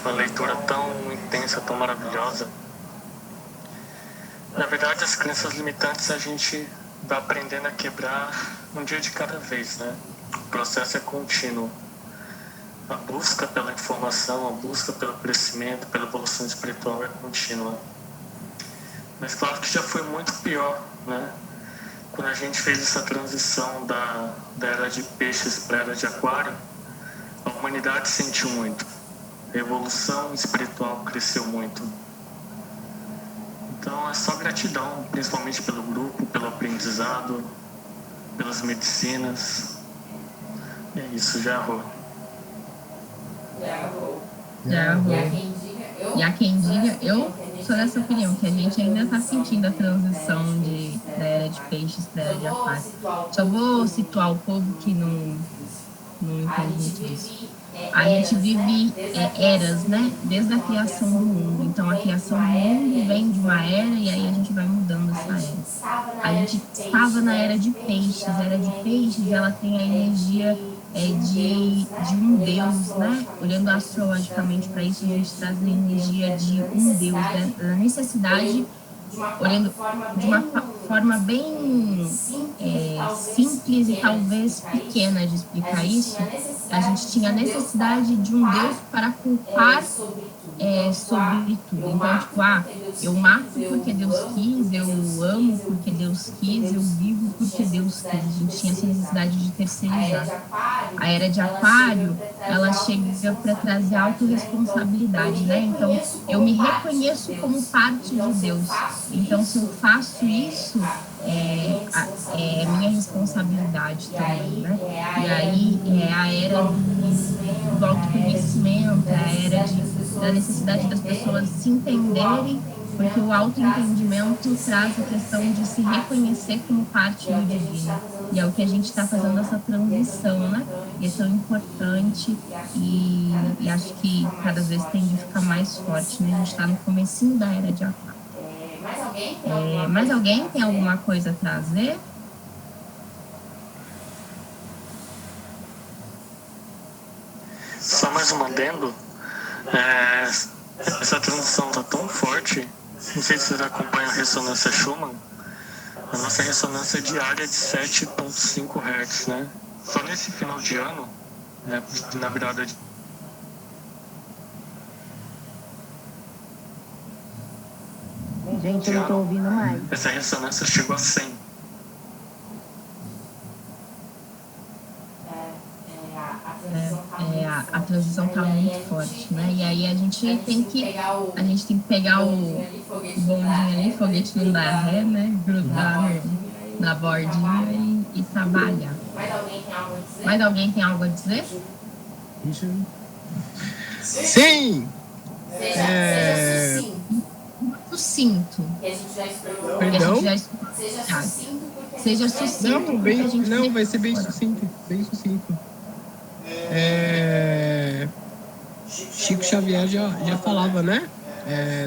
uma leitura tão intensa, tão maravilhosa. Na verdade, as crenças limitantes a gente vai aprendendo a quebrar um dia de cada vez, né? O processo é contínuo. A busca pela informação, a busca pelo crescimento, pela evolução espiritual é contínua. Mas claro que já foi muito pior, né? Quando a gente fez essa transição da era de peixes para a era de aquário, a humanidade sentiu muito. A evolução espiritual cresceu muito. Então é só gratidão, principalmente pelo grupo, pelo aprendizado, pelas medicinas. E é isso, já errou. E há quem diga, eu sou dessa opinião, que a gente ainda está sentindo a transição da era de peixes para a era de aquário. Só vou situar o povo que não entende muito disso. A gente vive eras, né? Desde a criação do mundo. Então, a criação do mundo vem de uma era e aí a gente vai mudando essa era. A gente estava na era de peixes. A era de peixes, ela tem a energia de um Deus, né? Olhando astrologicamente para isso, a gente traz a energia de um Deus, né? Da necessidade, olhando de uma forma bem simples e talvez pequena de explicar isso, a gente tinha a necessidade de um Deus para culpar sobre tudo. Então, tipo, eu mato porque Deus quis, eu amo porque Deus quis, eu vivo porque Deus quis. A gente tinha essa necessidade de terceirizar. A era de aquário, ela chega para trazer autorresponsabilidade, né? Então, eu me reconheço como parte de Deus. Então, se eu faço isso, é minha responsabilidade também, né? E aí é a era do autoconhecimento, é a era da necessidade das pessoas se entenderem, porque o autoentendimento traz a questão de se reconhecer como parte do divino. E é o que a gente está fazendo essa transição, né? E é tão importante e acho que cada vez tende a ficar mais forte, né? A gente está no comecinho da era de aquário. Mais alguém tem alguma coisa a trazer? Só mais um adendo. Essa transição está tão forte, não sei se vocês acompanham a ressonância Schumann, a nossa ressonância diária é de 7,5 Hz, né? Só nesse final de ano, na virada Gente, eu não estou ouvindo mais. Essa ressonância chegou a 100. A transição tá muito forte, né? E aí a gente tem que pegar o bondinho ali, foguete não dá ré, né? Grudar na bordinha e trabalhar. Mais alguém tem algo a dizer? Sim! Sucinto. Perdão? Seja sucinto. Não, vai ser bem sucinto. Bem sucinto. Chico Xavier já falava, né?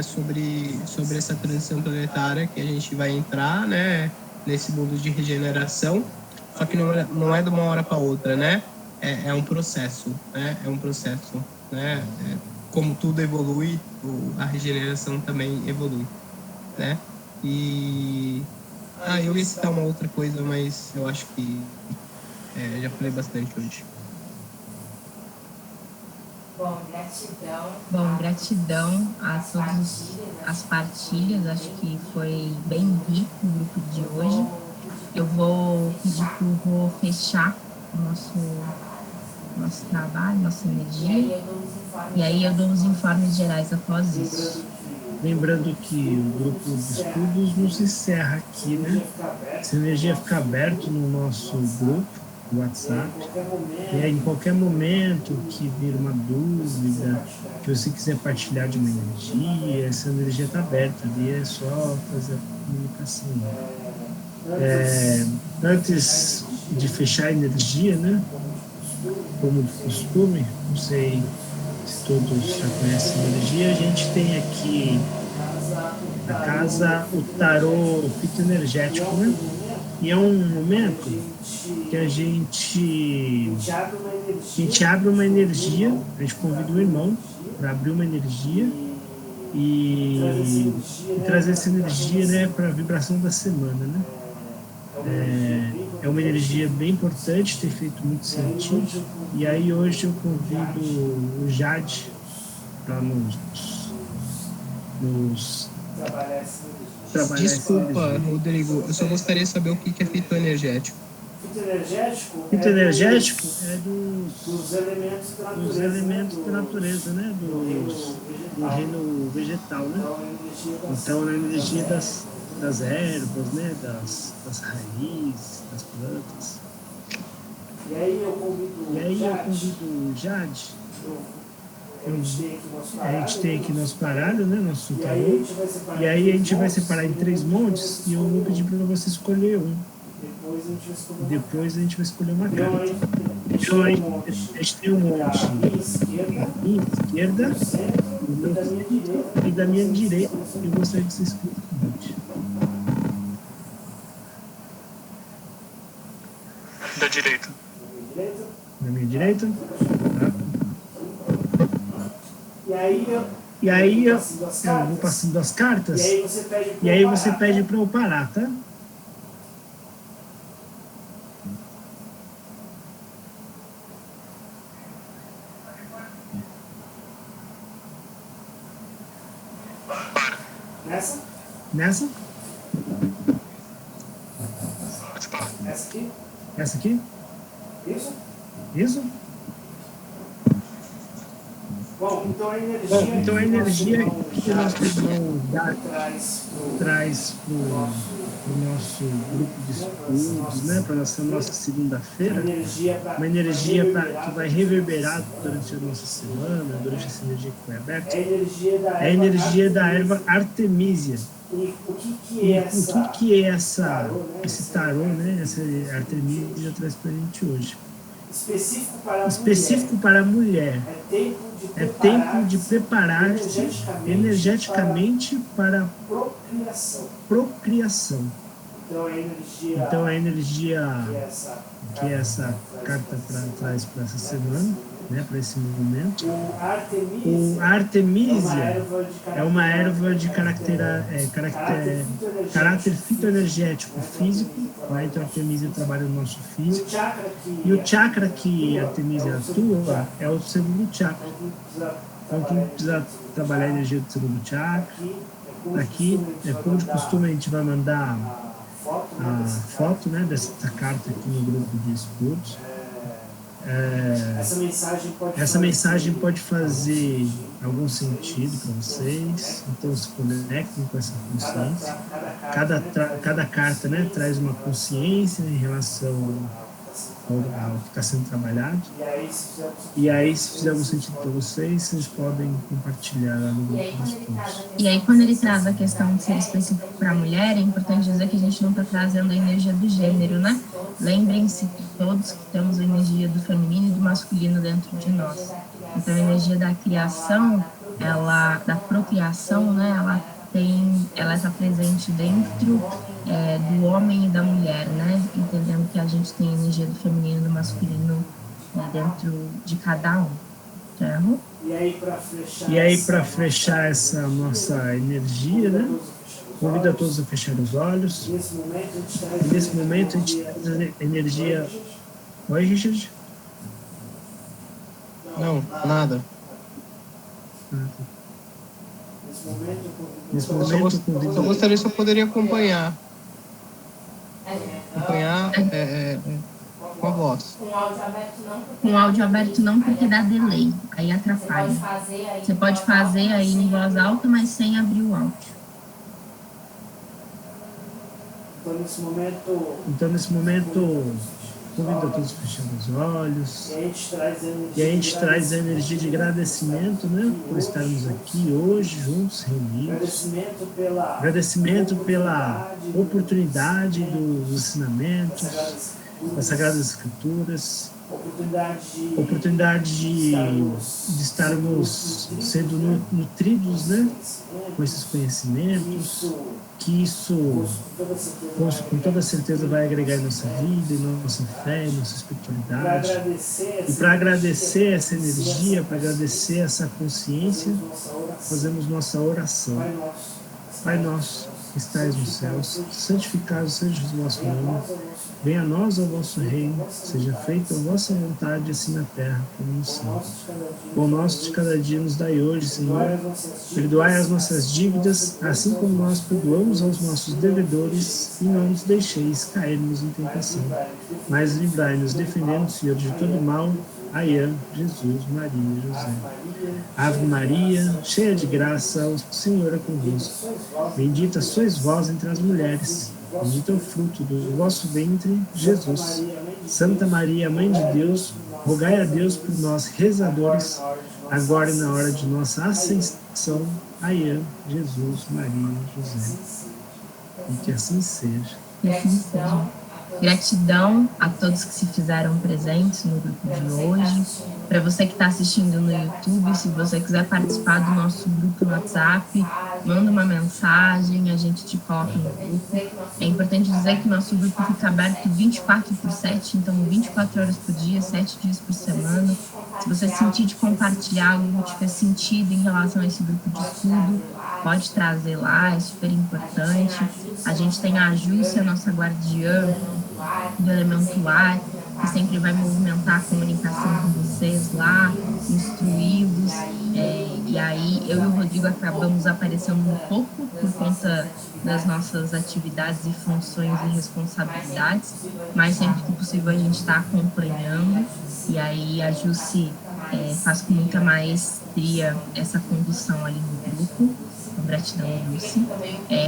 Sobre essa transição planetária que a gente vai entrar, né? Nesse mundo de regeneração. Só que não é de uma hora para outra, né? É um processo, né? É um processo, né? Como tudo evolui, a regeneração também evolui, né? E eu ia citar uma outra coisa, mas eu acho que já falei bastante hoje. Bom, gratidão a todas as partilhas. Acho que foi bem rico o grupo de hoje. Eu vou pedir para o Rô fechar o nosso trabalho, nossa energia. E aí eu dou os informes gerais após isso. Lembrando que o grupo de estudos não se encerra aqui, né? Essa energia fica aberta no nosso grupo, no WhatsApp. E aí, em qualquer momento que vir uma dúvida, que você quiser partilhar de uma energia, essa energia está aberta ali, é só fazer a comunicação. Antes de fechar a energia, né? Como de costume, não sei se todos já conhecem a energia, a gente tem aqui na casa o tarô fitoenergético, né? E é um momento que a gente abre uma energia, a gente convida o irmão para abrir uma energia e trazer essa energia, né, para a vibração da semana, né? É uma energia bem importante, tem feito muito sentido. E aí hoje eu convido o Jade para nos trabalhar. Desculpa, Rodrigo, eu só gostaria de saber o que é fitoenergético. Fitoenergético é dos elementos da natureza, né? Do reino vegetal, né? Então, a energia das ervas, né? Das raízes, das plantas. E aí eu convido o Jade. A gente tem aqui nosso baralho, né? Nosso tarô. E aí a gente vai separar em 3 montes e eu vou pedir para você escolher um. Depois a gente vai escolher uma carta. Então a gente tem um monte da minha esquerda e da minha direita. Eu gostaria que você escolha um monte. Da direita. Da minha direita? Tá. E aí eu vou passando as cartas. E aí você pede para eu parar, tá? Nessa? Essa aqui? Isso? Bom, então a energia que o nosso irmão traz para o nosso grupo de estudos, né, para a nossa segunda-feira, uma energia que vai reverberar durante a nossa semana, durante essa energia que foi aberta, é a energia da erva Artemisia. E o que é esse tarô, né, essa Artemisia traz para a gente hoje? Específico para a mulher. É tempo de preparar-se energeticamente para a procriação. Então a energia que essa carta traz para essa semana, né, para esse momento. O Artemisia é uma erva de caráter fitoenergético físico, né? Então a Artemisia trabalha no nosso físico. E o chakra que a Artemisia atua é o segundo chakra. Então quem precisa trabalhar a energia do segundo chakra, aqui, como de costume, a gente vai mandar a foto, né, dessa carta aqui no grupo de estudos. Essa mensagem pode fazer algum sentido para vocês, então se conectem com essa consciência. Cada carta, né, traz uma consciência em relação ao que está sendo trabalhado. E aí, se fizer algum sentido para vocês podem compartilhar lá no grupo de estudos. E aí, quando ele traz a questão de ser específico para a mulher, é importante dizer que a gente não está trazendo a energia do gênero, né? Lembrem-se que todos que temos a energia do feminino e do masculino dentro de nós. Então, a energia da criação, da procriação, né? Ela está presente dentro do homem e da mulher, né? Entendendo que a gente tem a energia do feminino e do masculino dentro de cada um. Certo? E aí, para fechar essa nossa energia, né? Convido a todos a fechar os olhos. E nesse momento a gente traz a energia. Oi, Richard? Não, nada. Nesse momento, só gostaria se eu poderia acompanhar. Com a voz. Com o áudio aberto não, porque dá delay, aí atrapalha. Você pode fazer aí em voz alta, mas sem abrir o áudio. Então, nesse momento, convido a todos a fechar os olhos. E a gente traz a energia de agradecimento, né, por estarmos aqui hoje, juntos, reunidos. Agradecimento pela oportunidade dos ensinamentos, das Sagradas Escrituras. Oportunidade de estarmos sendo nutridos, né, com esses conhecimentos, que isso com toda certeza vai agregar em nossa vida, em nossa fé, em nossa espiritualidade. E para agradecer essa energia, para agradecer essa consciência, fazemos nossa oração. Pai nosso, que estais nos céus, santificado seja o vosso nome. Venha a nós o vosso reino, seja feita a vossa vontade, assim na terra como no céu. O pão nosso de cada dia nos dai hoje, Senhor. Perdoai as nossas dívidas, assim como nós perdoamos aos nossos devedores, e não nos deixeis cairmos em tentação. Mas livrai-nos, defendendo, Senhor, de todo mal. Aiã, Jesus, Maria e José. Ave Maria, cheia de graça, o Senhor é convosco. Bendita sois vós entre as mulheres. Bendito é o fruto do vosso ventre, Jesus. Santa Maria, Mãe de Deus, rogai a Deus por nós, rezadores, agora e na hora de nossa ascensão. Aiã, Jesus, Maria e José. E que assim seja. Que assim seja. Gratidão a todos que se fizeram presentes no grupo de hoje. Para você que está assistindo no YouTube, se você quiser participar do nosso grupo no WhatsApp, manda uma mensagem, a gente te coloca no grupo. É importante dizer que o nosso grupo fica aberto 24/7, então 24 horas por dia, 7 dias por semana. Se você sentir de compartilhar algo que tiver sentido em relação a esse grupo de estudo, pode trazer lá, é super importante. A gente tem a Júcia, nossa guardiã do elemento ar, que sempre vai movimentar a comunicação com vocês lá, instruí-los. E aí, eu e o Rodrigo acabamos aparecendo um pouco por conta das nossas atividades e funções e responsabilidades, mas sempre que possível a gente está acompanhando. E aí, a Júcia faz com muita maestria essa condução ali no grupo. Gratidão, Lúcia.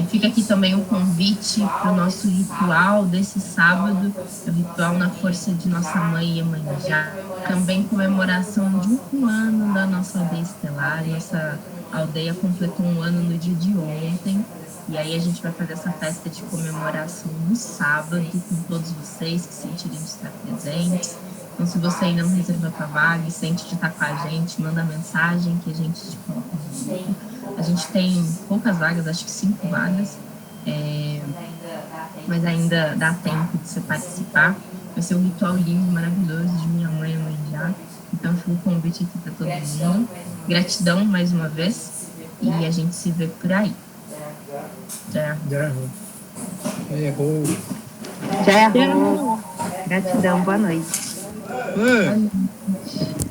Fica aqui também o convite para o nosso ritual desse sábado, o ritual na força de nossa mãe Iemanjá, também comemoração de um ano da nossa aldeia estelar. Nossa aldeia completou um ano no dia de ontem, e aí a gente vai fazer essa festa de comemoração no sábado com todos vocês que sentirem de estar presentes. Então, se você ainda não reservou a sua vaga e sente de estar com a gente, manda mensagem que a gente te coloca no grupo. A gente tem poucas vagas, acho que 5 vagas, mas ainda dá tempo de você participar. Vai ser um ritual lindo, maravilhoso, de minha mãe Iemanjá. Então, fica o convite aqui para todo mundo. Gratidão mais uma vez, e a gente se vê por aí. Já errou. Já errou. Gratidão, boa noite. Boa noite.